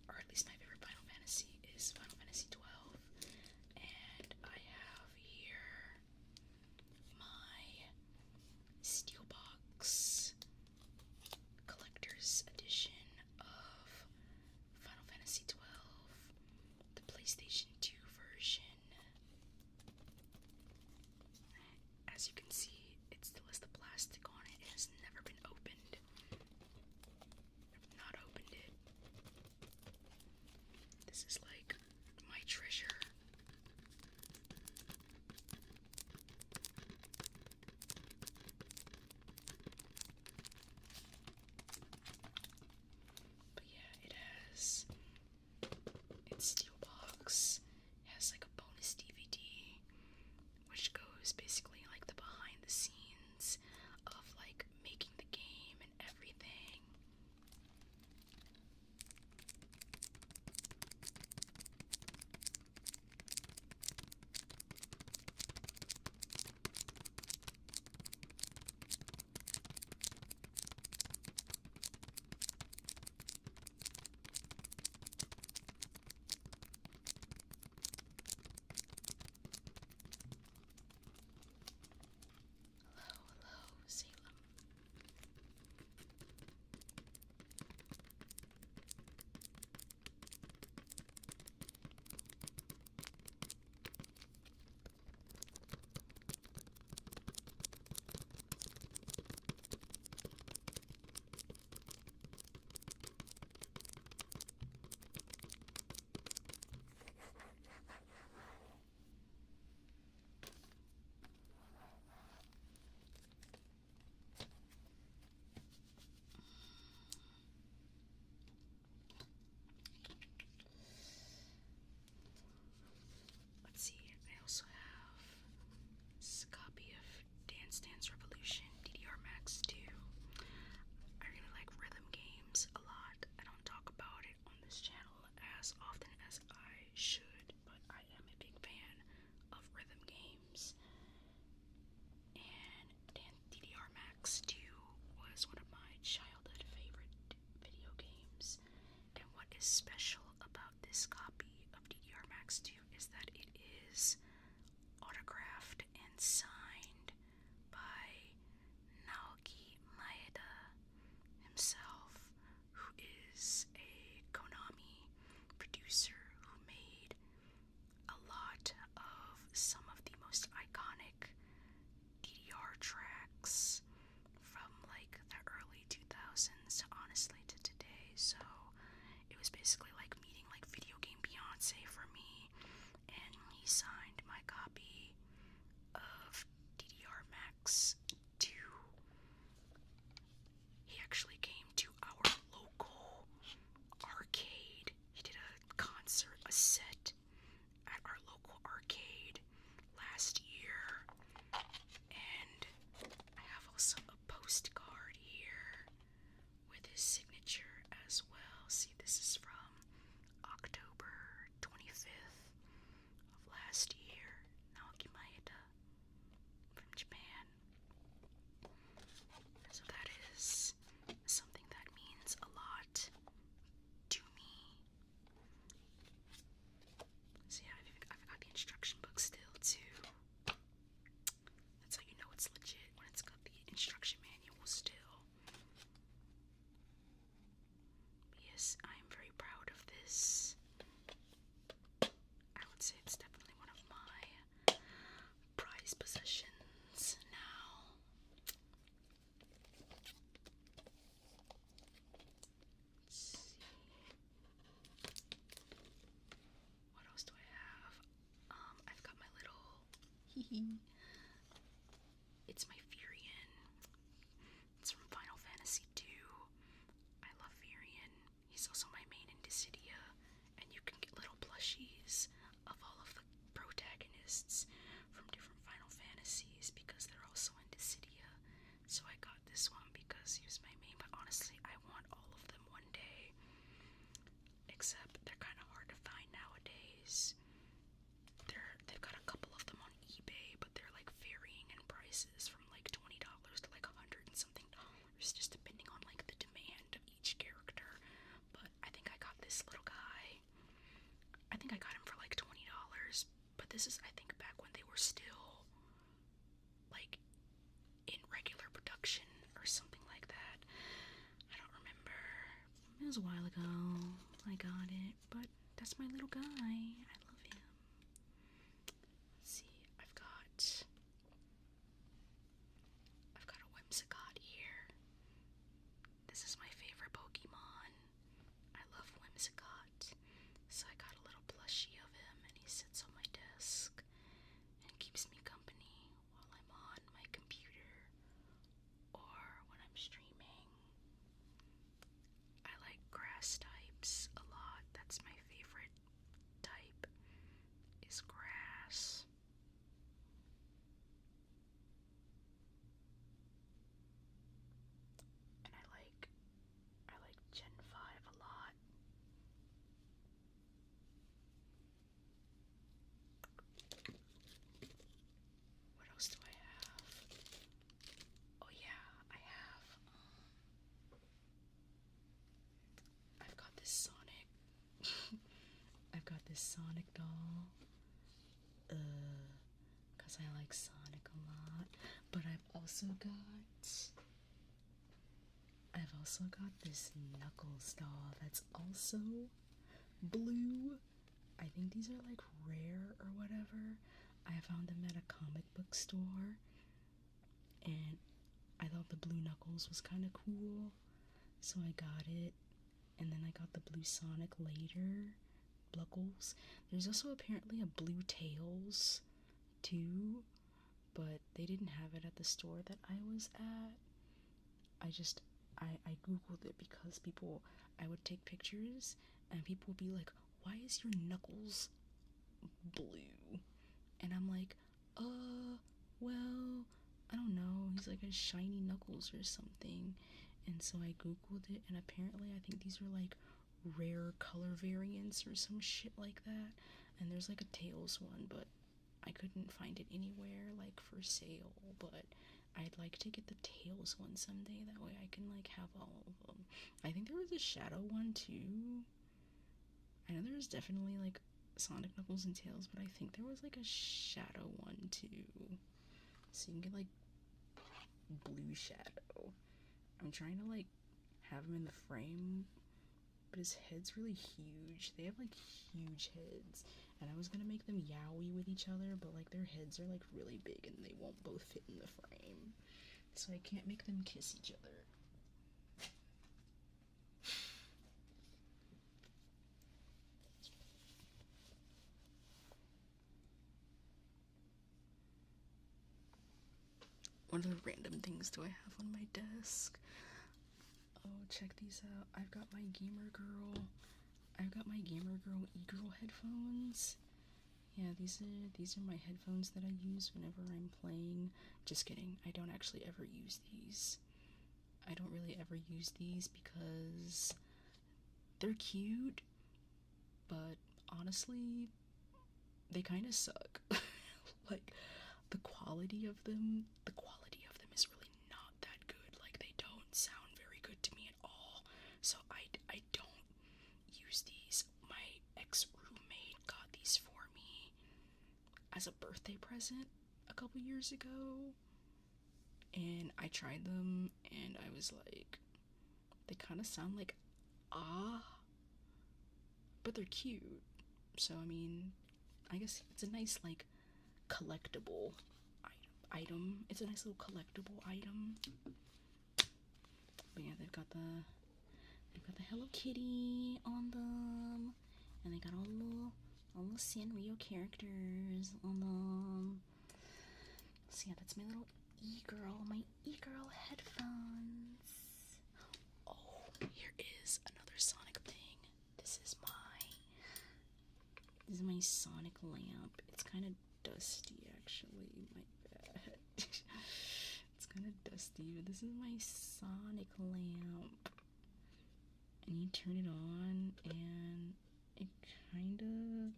or at least my favorite Final Fantasy, is Final Fantasy 12. And I have here my Steelbox Collector's Edition of Final Fantasy 12, the PlayStation 2 version. As you can see, it still has the plastic on it. It has never been opened. I've not opened it. This is like my treasure. But yeah, it's Steelbox. It has like a bonus DVD, which goes basically like the behind the scenes of like making the game and everything. Hello, Salem. Let's see, I also have this copy of Dance Dance Revolution DDR Max 2. I really like rhythm games a lot. I don't talk about it on this channel as often as I should, but I am a big fan of rhythm games. And DDR Max 2 was one of my childhood favorite video games. And what is special about this copy of DDR Max 2 is that it is autographed and signed by Naoki Maeda himself, who is a Konami producer who made a lot of some of the most iconic DDR tracks from like the early 2000s to honestly to today. So it was basically like meeting like video game Beyonce for me, and he signed my copy of DDR Max 2. He actually came to our local arcade. He did a concert, a set at our local arcade last year. And I have also a postcard here with his signature as well. See, this is from October 25th of last year. Naoki Maeda from Japan. So that is something that means a lot to me. So yeah, I've got the instruction book still too. That's how you know it's legit, when it's got the instruction manual still. Yes, I am very proud of this. I would say it's definitely one of my prized possessions now. It's my Furion. It's from Final Fantasy II. I love Furion. He's also my main in Dissidia, and you can get little plushies of all of the protagonists from different Final Fantasies because they're also in Dissidia. So I got this one because he was my main, but honestly, I want all of them one day. Except they're kind of hard to find nowadays. They've got a couple of them on eBay, but they're like varying in prices from like $20 to like $100 and something dollars, just depending on like the demand of each character. But I think I got this little guy. I think I got him for like $20, but this is, I think, back when they were still like in regular production or something like that. I don't remember. It was a while ago I got it, but that's my little guy. I love him. Let's see, I've got a Whimsicott here. This is my favorite Pokemon. I love Whimsicott. So I got a little plushie of him, and he sits on my desk and keeps me company while I'm on my computer or when I'm streaming. I like grass types a lot. That's my favorite type, is grass. And I like Gen 5 a lot. What else do I have? Oh yeah, I've got this Sonic. I've got this Sonic doll. Cause I like Sonic a lot. But I've also got this Knuckles doll that's also blue. I think these are like rare or whatever. I found them at a comic book store, and I thought the blue Knuckles was kind of cool, so I got it. And then I got the blue Sonic later. Bluckles. There's also apparently a blue Tails too, but they didn't have it at the store that I was at. I googled it because I would take pictures and people would be like, why is your Knuckles blue? And I'm like, well, I don't know, he's like a shiny Knuckles or something. And so I googled it, and apparently I think these are like rare color variants or some shit like that. And there's like a Tails one, but I couldn't find it anywhere like for sale. But I'd like to get the Tails one someday, that way I can like have all of them. I think there was a Shadow one too. I know there was definitely like Sonic, Knuckles, and Tails, but I think there was like a Shadow one too. So you can get like blue Shadow. I'm trying to like have him in the frame, but his head's really huge. They have like huge heads, and I was gonna make them yowie with each other, but like their heads are like really big and they won't both fit in the frame, so I can't make them kiss each other. What other random things do I have on my desk? Oh, check these out. I've got my Gamer Girl e-girl headphones. Yeah, these are my headphones that I use whenever I'm playing. Just kidding. I don't actually ever use these. I don't really ever use these because they're cute, but honestly, they kind of suck. Like, the quality of them is really not that good. Like, they don't sound very good to me at all. So I don't use these. My ex-roommate got these for me as a birthday present a couple years ago, and I tried them and I was like, they kind of sound like but they're cute. So I mean, I guess it's a nice like collectible item. It's a nice little collectible item. But yeah, they've got the Hello Kitty on them, and they got all the Sanrio characters on them. So yeah, that's my little my e-girl headphones. Oh, here is another Sonic thing. This is my Sonic lamp. It's kind of dusty, actually. My bad. It's kind of dusty, but this is my Sonic lamp. And you turn it on, and it kind of...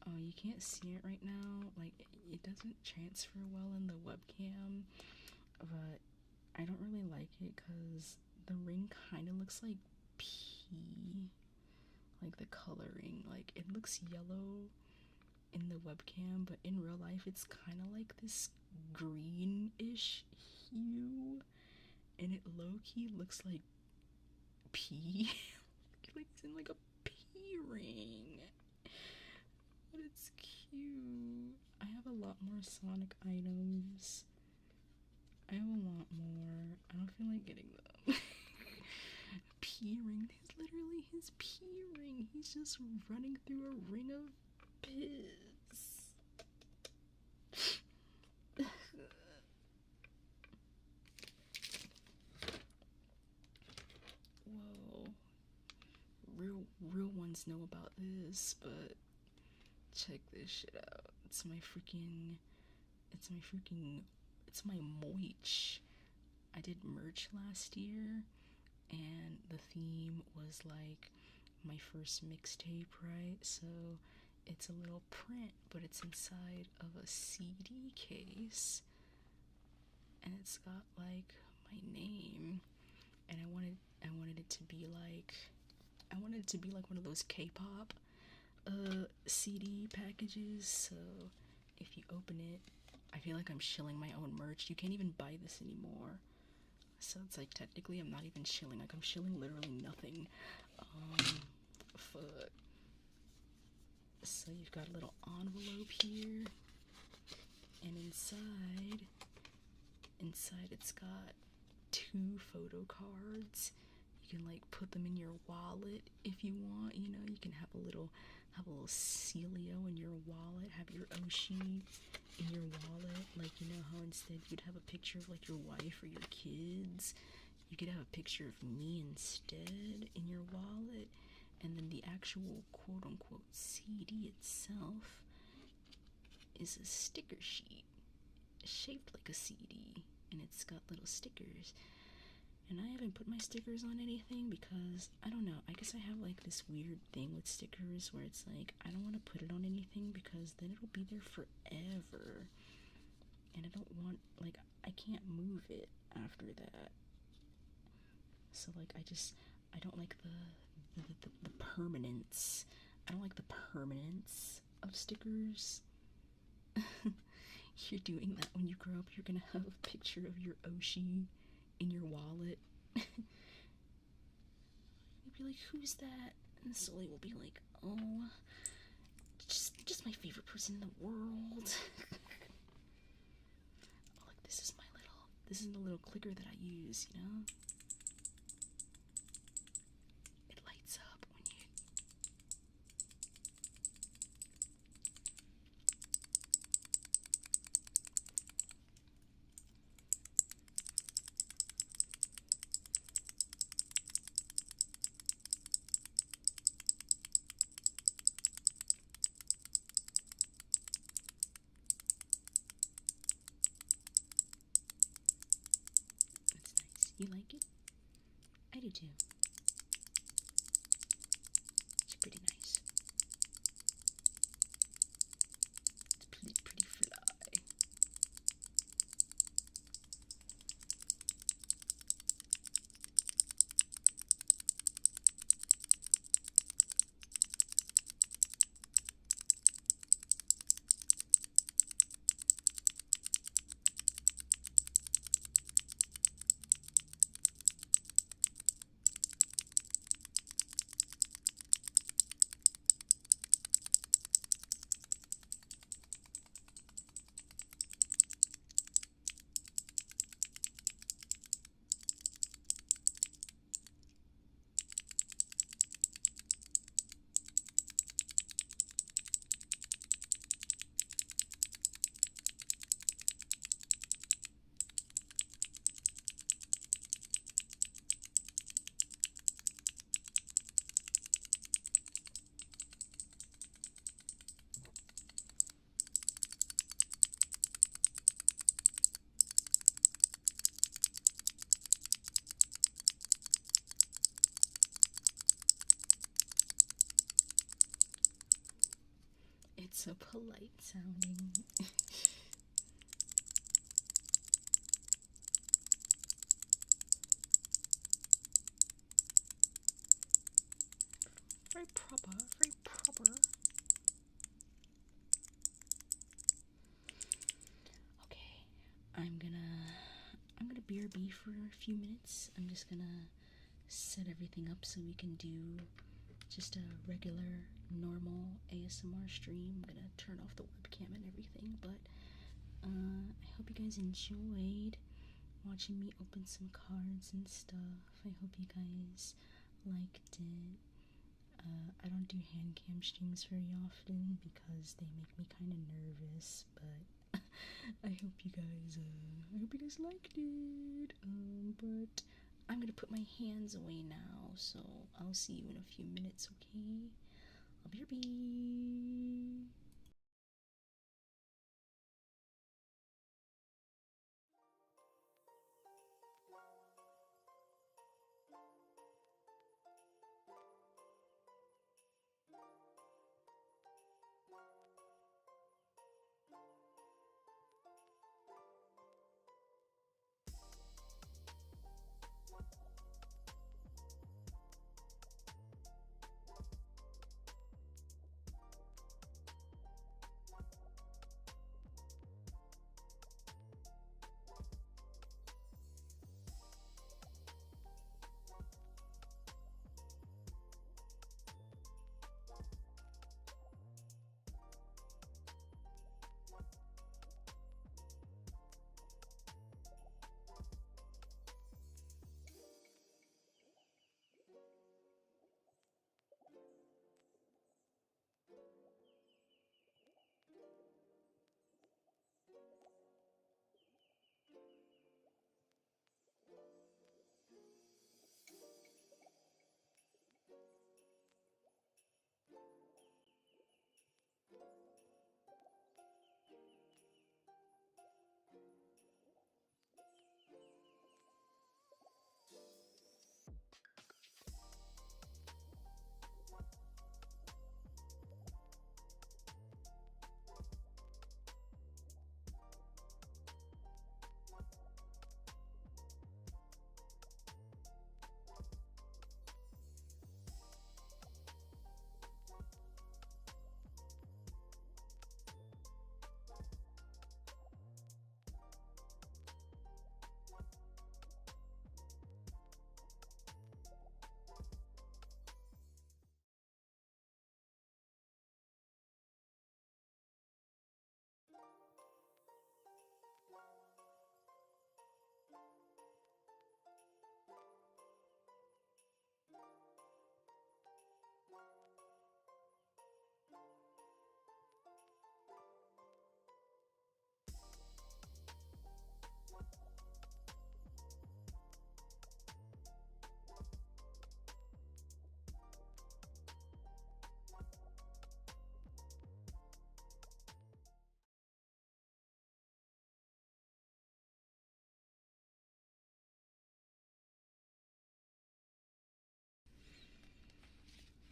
Oh, you can't see it right now. Like, it doesn't transfer well in the webcam, but I don't really like it because the ring kind of looks like pee. Like the coloring, like it looks yellow in the webcam, but in real life it's kind of like this greenish hue, and it low-key looks like pee. Like it's in like a pee ring, but it's cute. I have a lot more Sonic items. I have a lot more. I don't feel like getting them. Pee ring. It's literally his pee ring. He's just running through a ring of piss. Whoa. Real ones know about this, but check this shit out. It's my moich. I did merch last year, and the theme was like my first mixtape, right? So it's a little print, but it's inside of a CD case, and it's got like my name, and I wanted it to be like one of those K-pop CD packages. So if you open it, I feel like I'm shilling my own merch. You can't even buy this anymore. So it's like technically I'm not even shilling. Like I'm shilling literally nothing. Fuck. So you've got a little envelope here, and inside it's got 2 photo cards. You can like put them in your wallet if you want. You know, you can have a little Ceelio in your wallet, have your Oshi in your wallet. Like, you know how instead you'd have a picture of like your wife or your kids, you could have a picture of me instead in your wallet. And then the actual quote-unquote CD itself is a sticker sheet shaped like a CD, and it's got little stickers. And I haven't put my stickers on anything because, I don't know, I guess I have like this weird thing with stickers where it's like, I don't want to put it on anything because then it'll be there forever. And I don't want, like, I can't move it after that. So like, I don't like the permanence. I don't like the permanence of stickers. You're doing that when you grow up. You're gonna have a picture of your Oshi in your wallet. You'll be like, who's that? And Sully will be like, oh, just my favorite person in the world. Oh, look, this is the little clicker that I use, you know? It lights up when you... That's nice. You like it? I do too. It's pretty nice. It's pretty fly. polite sounding. Very proper, very proper. Okay, I'm gonna BRB for a few minutes. I'm just gonna set everything up so we can do just a regular, normal ASMR stream. I'm gonna turn off the webcam and everything, but I hope you guys enjoyed watching me open some cards and stuff. I hope you guys liked it. I don't do hand cam streams very often because they make me kind of nervous, but I hope you guys liked it. But I'm gonna put my hands away now, so I'll see you in a few minutes, okay? I'll be right.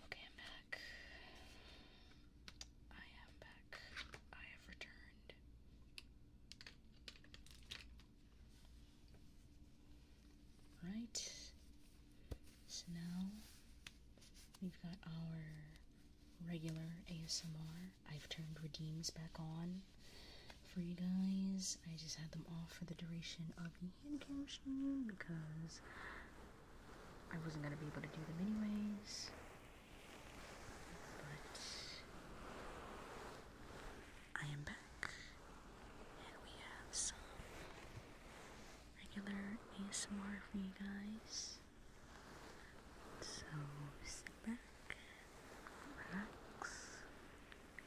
Okay, I'm back. I am back. I have returned. Right. So now we've got our regular ASMR. I've turned redeems back on for you guys. I just had them off for the duration of the handcam stream because I wasn't gonna be able to do them anyways. But I am back, and we have some regular ASMR for you guys. So sit back, relax,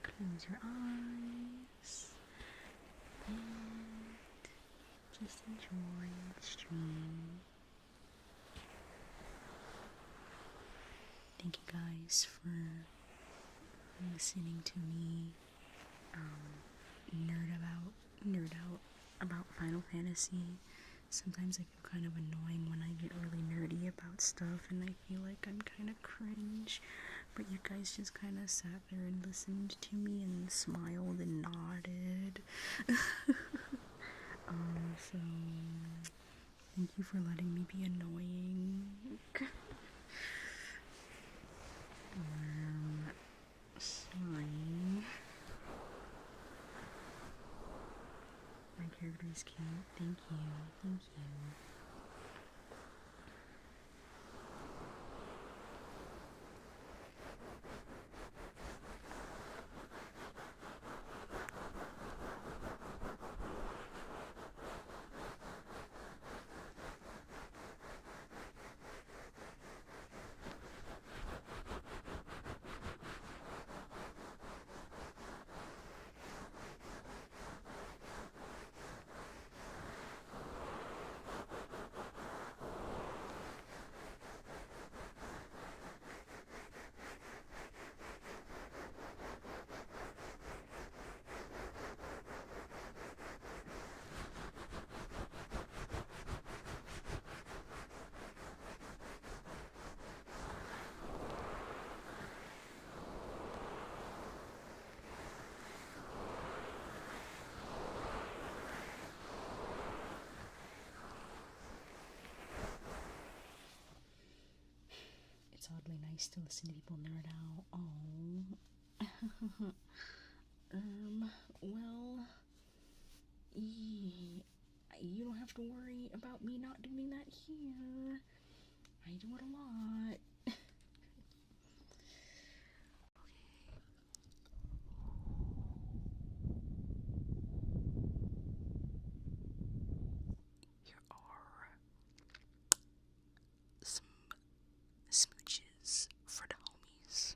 close your eyes, and just enjoy the stream. Thank you guys for listening to me nerd out about Final Fantasy Sometimes I feel kind of annoying when I get really nerdy about stuff and I feel like I'm kind of cringe, but you guys just kind of sat there and listened to me and smiled and nodded. So thank you for letting me be annoying. Sorry. My character is cute. Thank you. Thank you. It's oddly nice to listen to people nerd out. Oh. Well, you don't have to worry about me not doing that here. I do it a lot. Here are some smooches for the homies.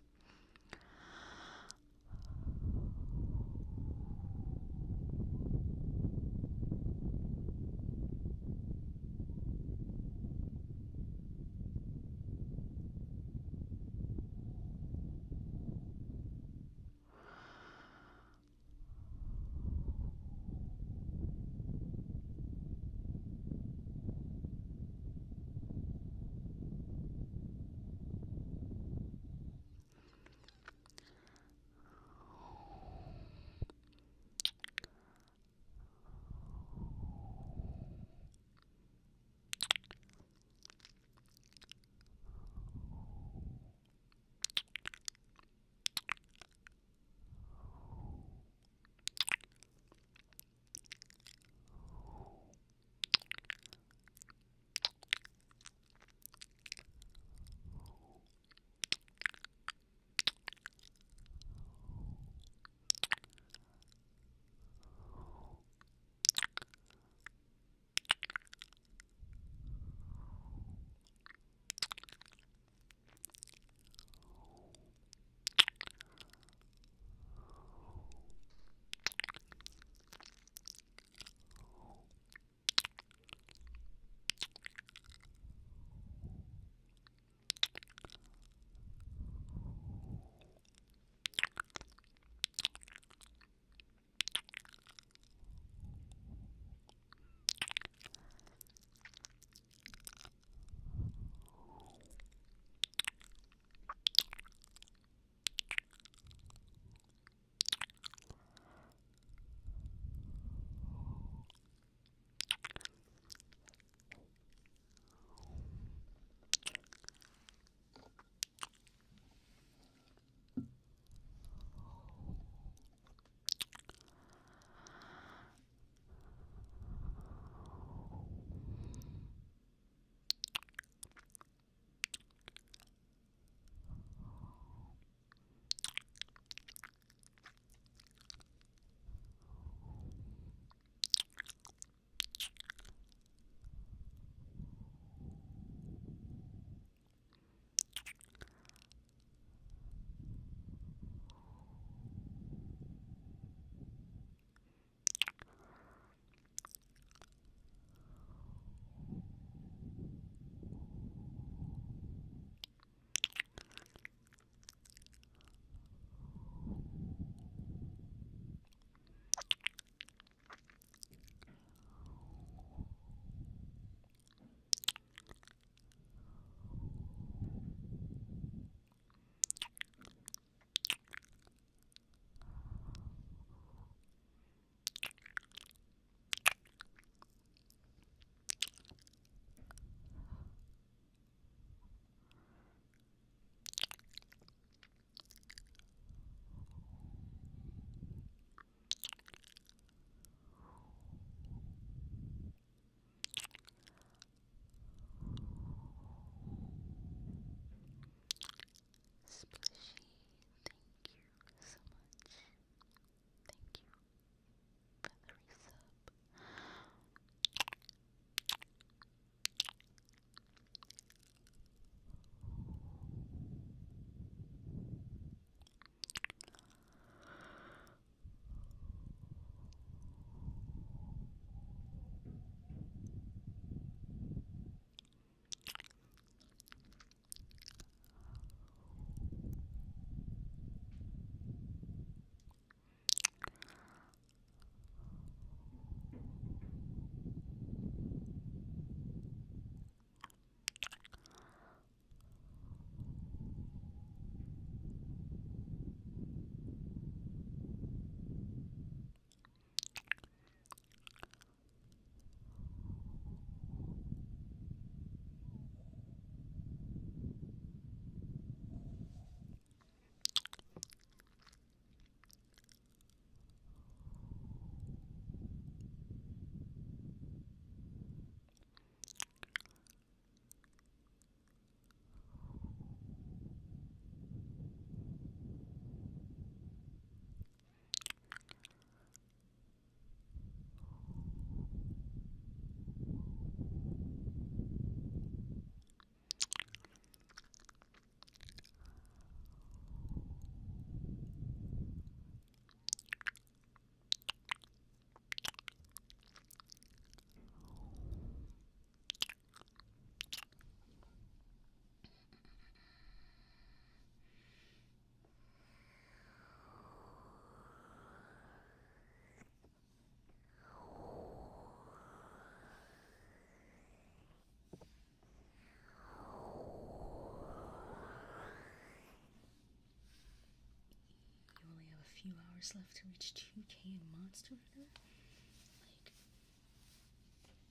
hours left to reach 2K in Monster Hunter?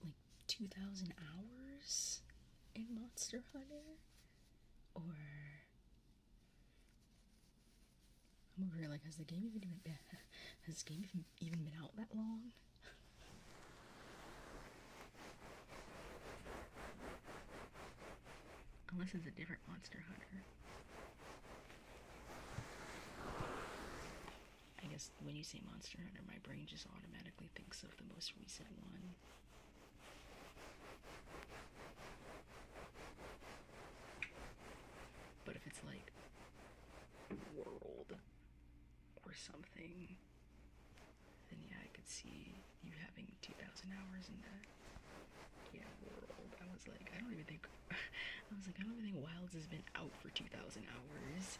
Like 2,000 hours in Monster Hunter? Or I'm over here like, has the game even been out that long? Unless it's a different Monster Hunter. I guess when you say Monster Hunter, my brain just automatically thinks of the most recent one. But if it's like World or something, then yeah, I could see you having 2,000 hours in that. Yeah, World. I was like, I don't even think Wilds has been out for 2,000 hours.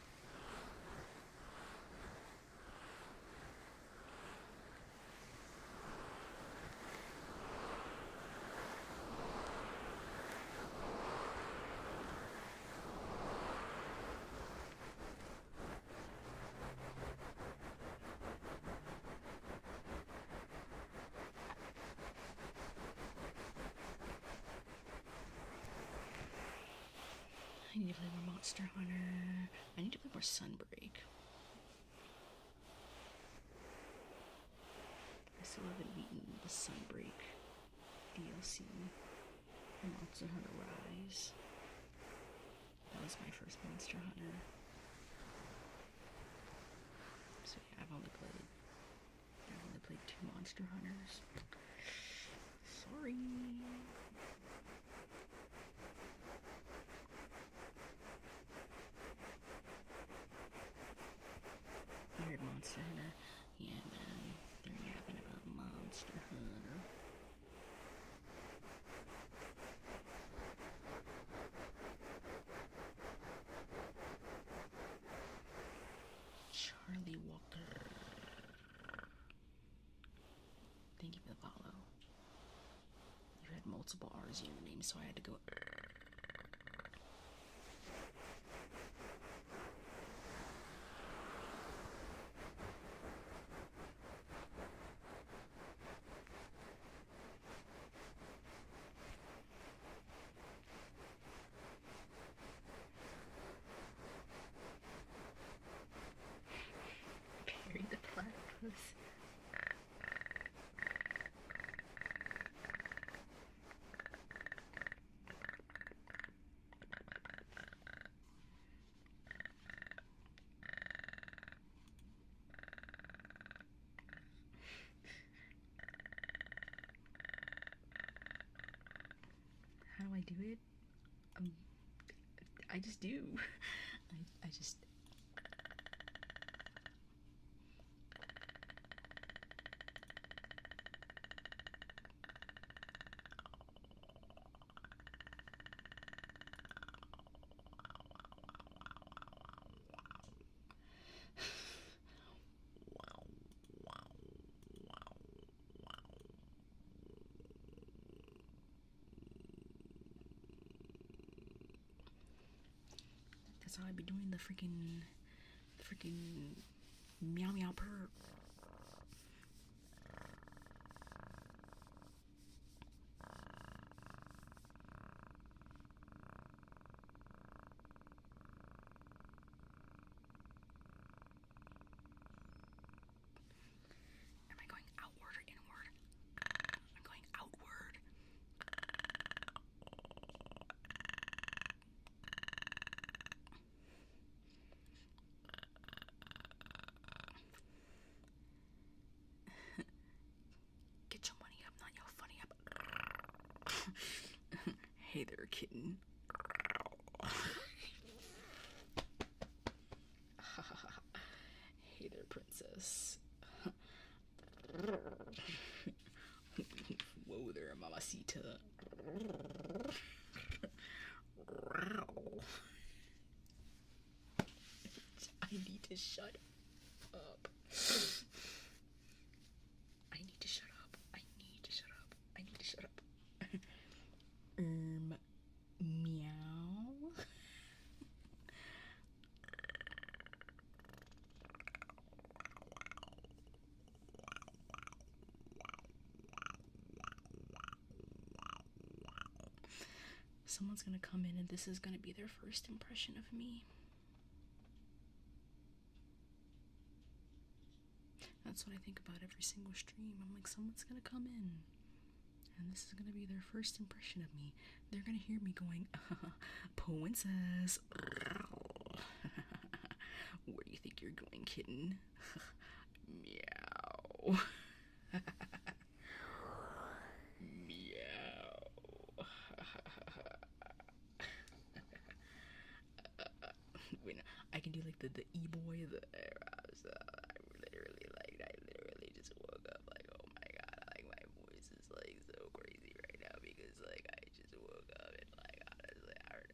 I need to play more Monster Hunter. I need to play more Sunbreak. I still haven't beaten the Sunbreak DLC for Monster Hunter Rise. That was my first Monster Hunter. So yeah, I've only played 2 Monster Hunters. Sorry. You heard Monster Hunter? Yeah, man. They're yapping about Monster Hunter. Charlie Walker. Thank you for the follow. You had multiple R's in your name, so I had to go. Perry the platypus. How do I do it? I just do. I just. That's how I be doing the freaking meow meow purr. Am I going outward or inward? I'm going outward. Get your money up, not your funny up. Hey there, kitten. Hey there, princess. Whoa there, mamacita. I need to shut up. I need to shut up. I need to shut up. I need to shut up. Meow. Someone's gonna come in and this is gonna be their first impression of me. That's what I think about every single stream. I'm like, someone's gonna come in and this is gonna be their first impression of me. They're gonna hear me going, Princess. Where do you think you're going, kitten? Meow. Meow. Wait, no, I can do like the e-boy, I literally just woke up like, oh my god, like my voice is like so crazy right now because like I just woke up and like honestly like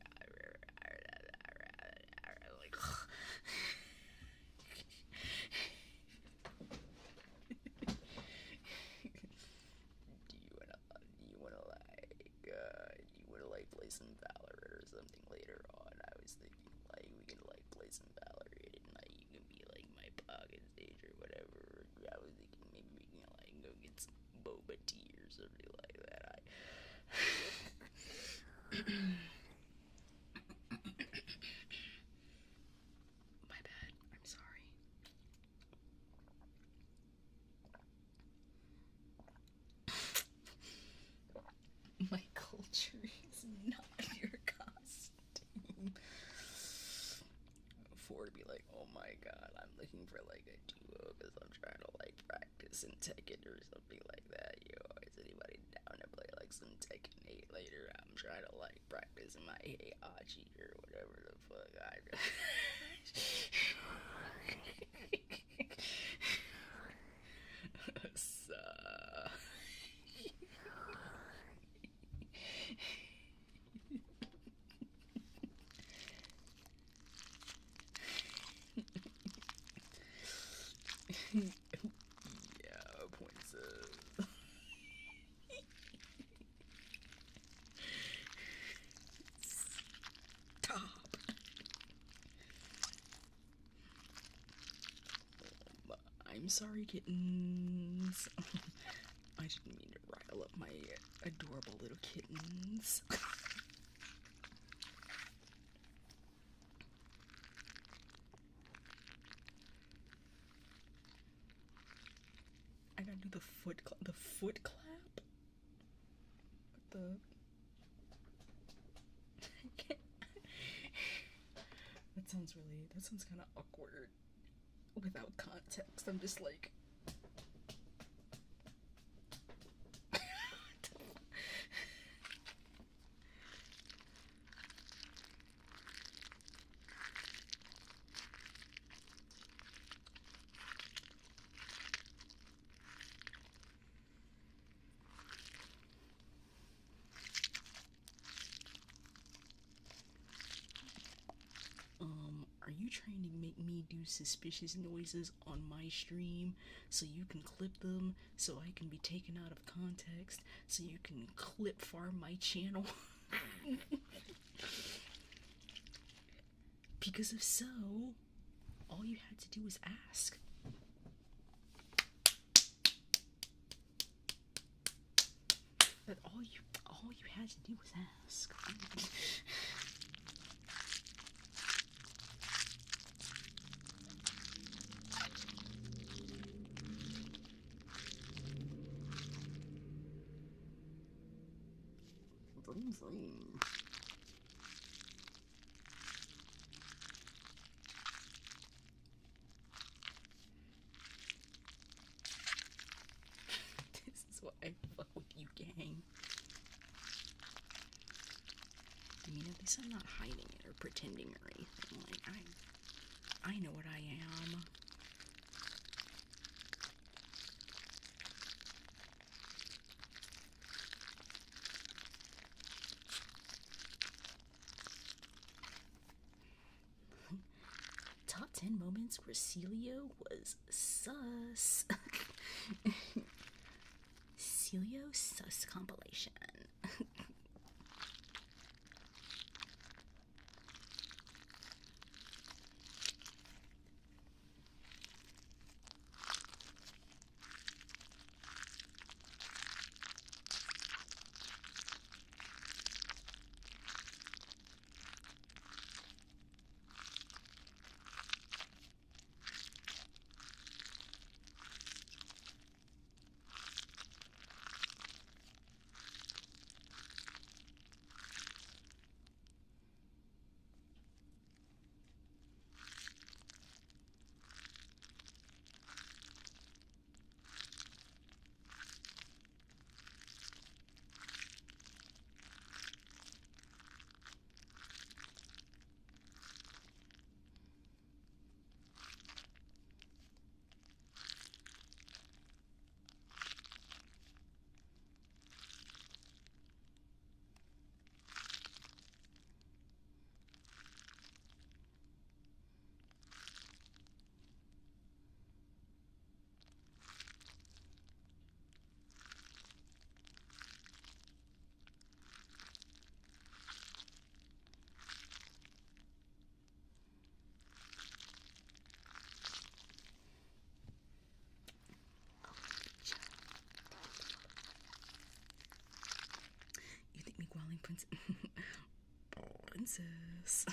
do you wanna like play some Valorant or something later on? I was thinking like we can like play some Valorant and like you can be like my pocket stage or whatever. I was thinking maybe we can like go get some boba tea or something like that. My bad. I'm sorry. My culture is not your costume. For to be like, oh my god, I'm looking for like a duo because I'm trying to like practice in Tekken or something like that. Yo, is anybody down to play like some Tekken 8 later? I'm trying to like practice my Heihachi or whatever the fuck I yeah, princess. Stop. I'm sorry, kittens. I didn't mean to rile up my adorable little kittens. I gotta do the foot clap. What the? That sounds kind of awkward without context. I'm just like. Are you trying to make me do suspicious noises on my stream so you can clip them so I can be taken out of context so you can clip farm my channel? Because if so, all you had to do was ask. But all you had to do was ask. Vroom vroom. This is why I fuck with you, gang. I mean, at least I'm not hiding it or pretending or anything. Like, I know what I am. Top 10 moments where Ceelio was sus. Ceelio sus compilation. princess.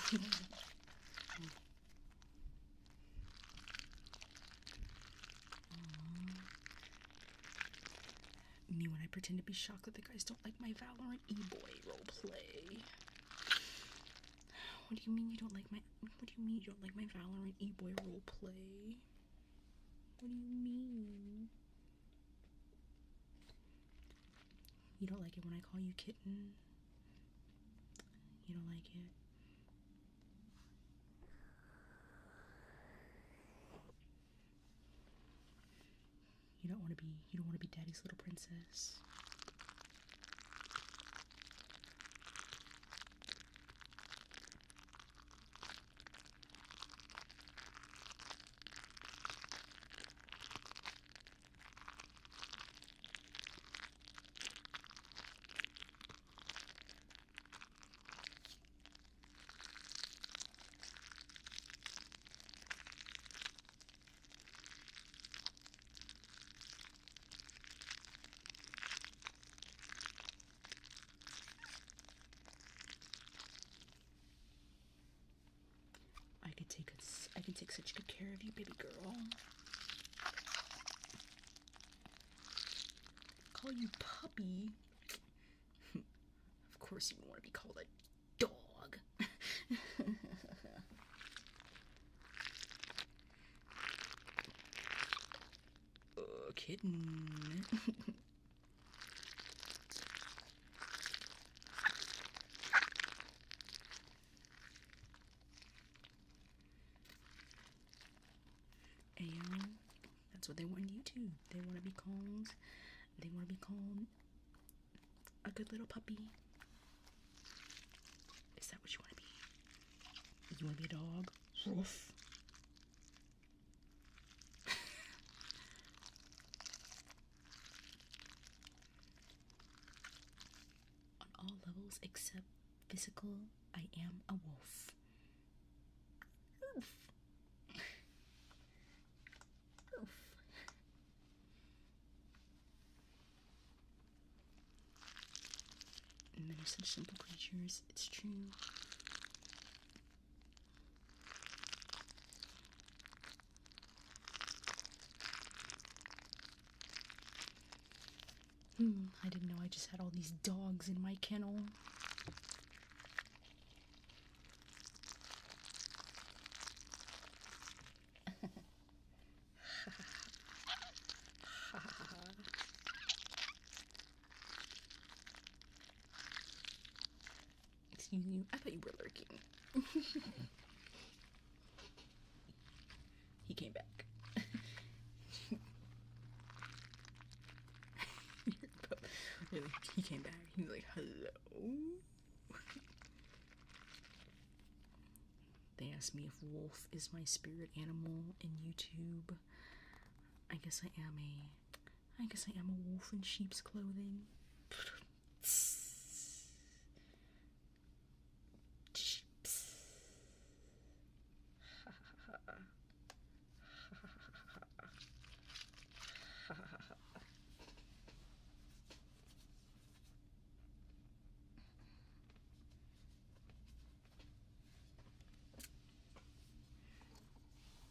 Me when I pretend to be shocked that the guys don't like my Valorant e-boy roleplay. What do you mean you don't like my Valorant e-boy roleplay? What do you mean? You don't like it when I call you kitten? You don't like it? You don't want to be daddy's little princess. I can take such good care of you, baby girl. Call you puppy. Of course you would want to be called a dog. Kitten. And that's what they want on YouTube. They want to be called a good little puppy. Is that what you want to be? You want to be a dog? Woof. On all levels except physical, I am a wolf. Oof. Oof. Men are such simple creatures, it's true. I didn't know I just had all these dogs in my kennel. Excuse you, I thought you were lurking. He came back. He came back. He was like, hello? They asked me if wolf is my spirit animal in YouTube. I guess I am a wolf in sheep's clothing.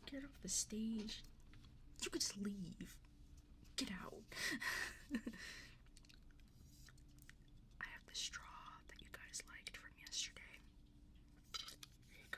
Get off the stage. You could just leave. Get out. I have the straw that you guys liked from yesterday. Here you go.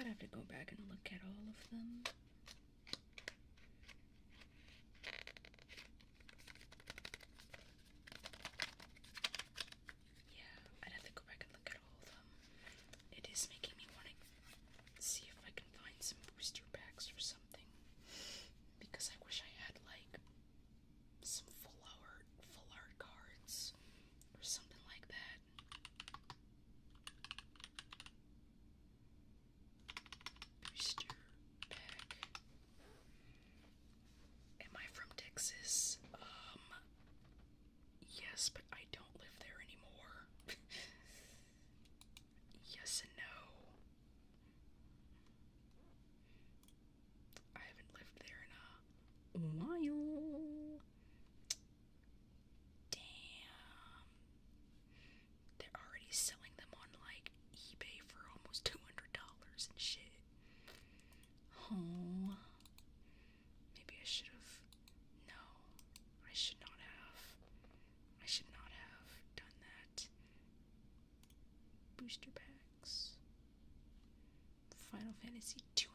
I'd have to go back and look at all of them. Yeah, I'd have to go back and look at all of them. It is making me want to see if I can find some booster packs or something. Because I wish I had, like, some full art cards or something like that. Booster pack. Am I from Texas? Yes, but I don't live there anymore. Yes and no. I haven't lived there in a while. Damn. They're already selling them on, like, eBay for almost $200 and shit. Oh. Maybe I should have. No. I should not have. I should not have done that. Booster packs. Final Fantasy, $234.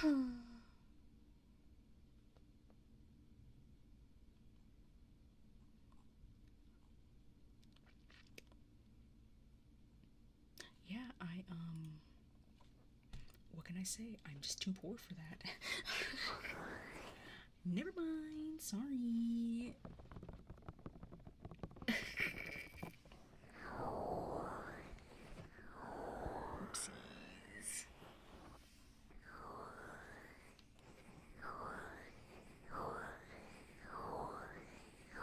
Wow. Yeah, what can I say? I'm just too poor for that. Never mind, sorry. Oopsies.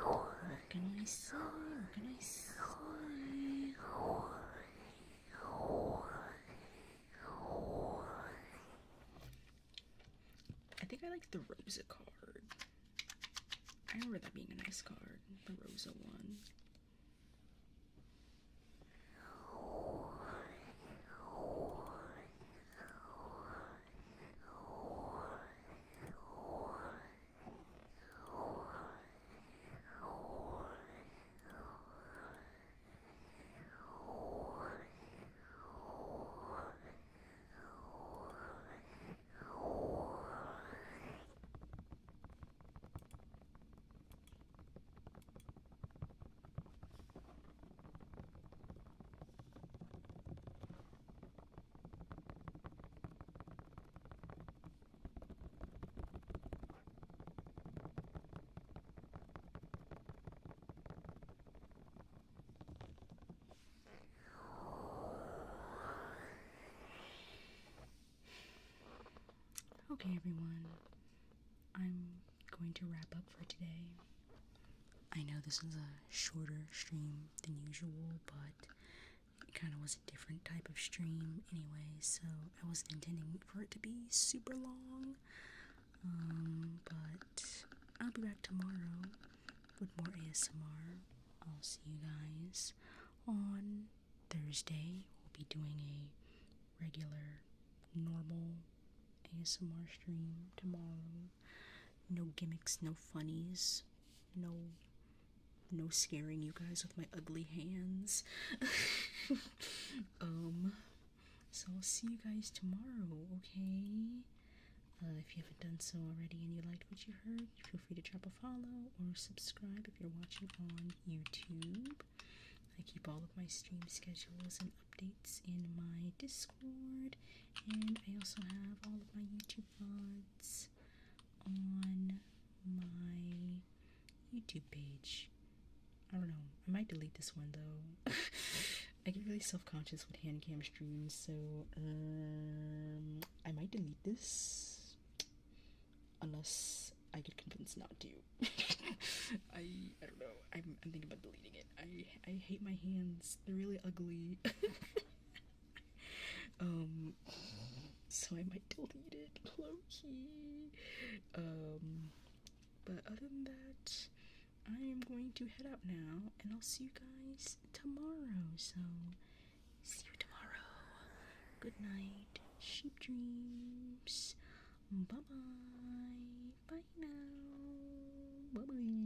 What can I say? What can I say? I think I like the Rosa card. I remember that being a nice card, the Rosa one. Okay, everyone, I'm going to wrap up for today. I know this is a shorter stream than usual, but it kind of was a different type of stream anyway, so I wasn't intending for it to be super long. But I'll be back tomorrow with more ASMR. I'll see you guys on Thursday. We'll be doing a regular, normal ASMR stream tomorrow. No gimmicks, no funnies, no scaring you guys with my ugly hands. So I'll see you guys tomorrow, okay? If you haven't done so already and you liked what you heard, feel free to drop a follow or subscribe if you're watching on YouTube. I keep all of my stream schedules and updates in my Discord, and I also have all of my YouTube VODs on my YouTube page. I don't know, I might delete this one though. I get really self-conscious with handcam streams, so I might delete this unless I get convinced not to. I don't know. I'm thinking about deleting it. I hate my hands. They're really ugly. So I might delete it, low-key. But other than that, I am going to head out now, and I'll see you guys tomorrow. So, see you tomorrow. Good night. Sheep dreams. Bye bye. Bye now. Bye bye.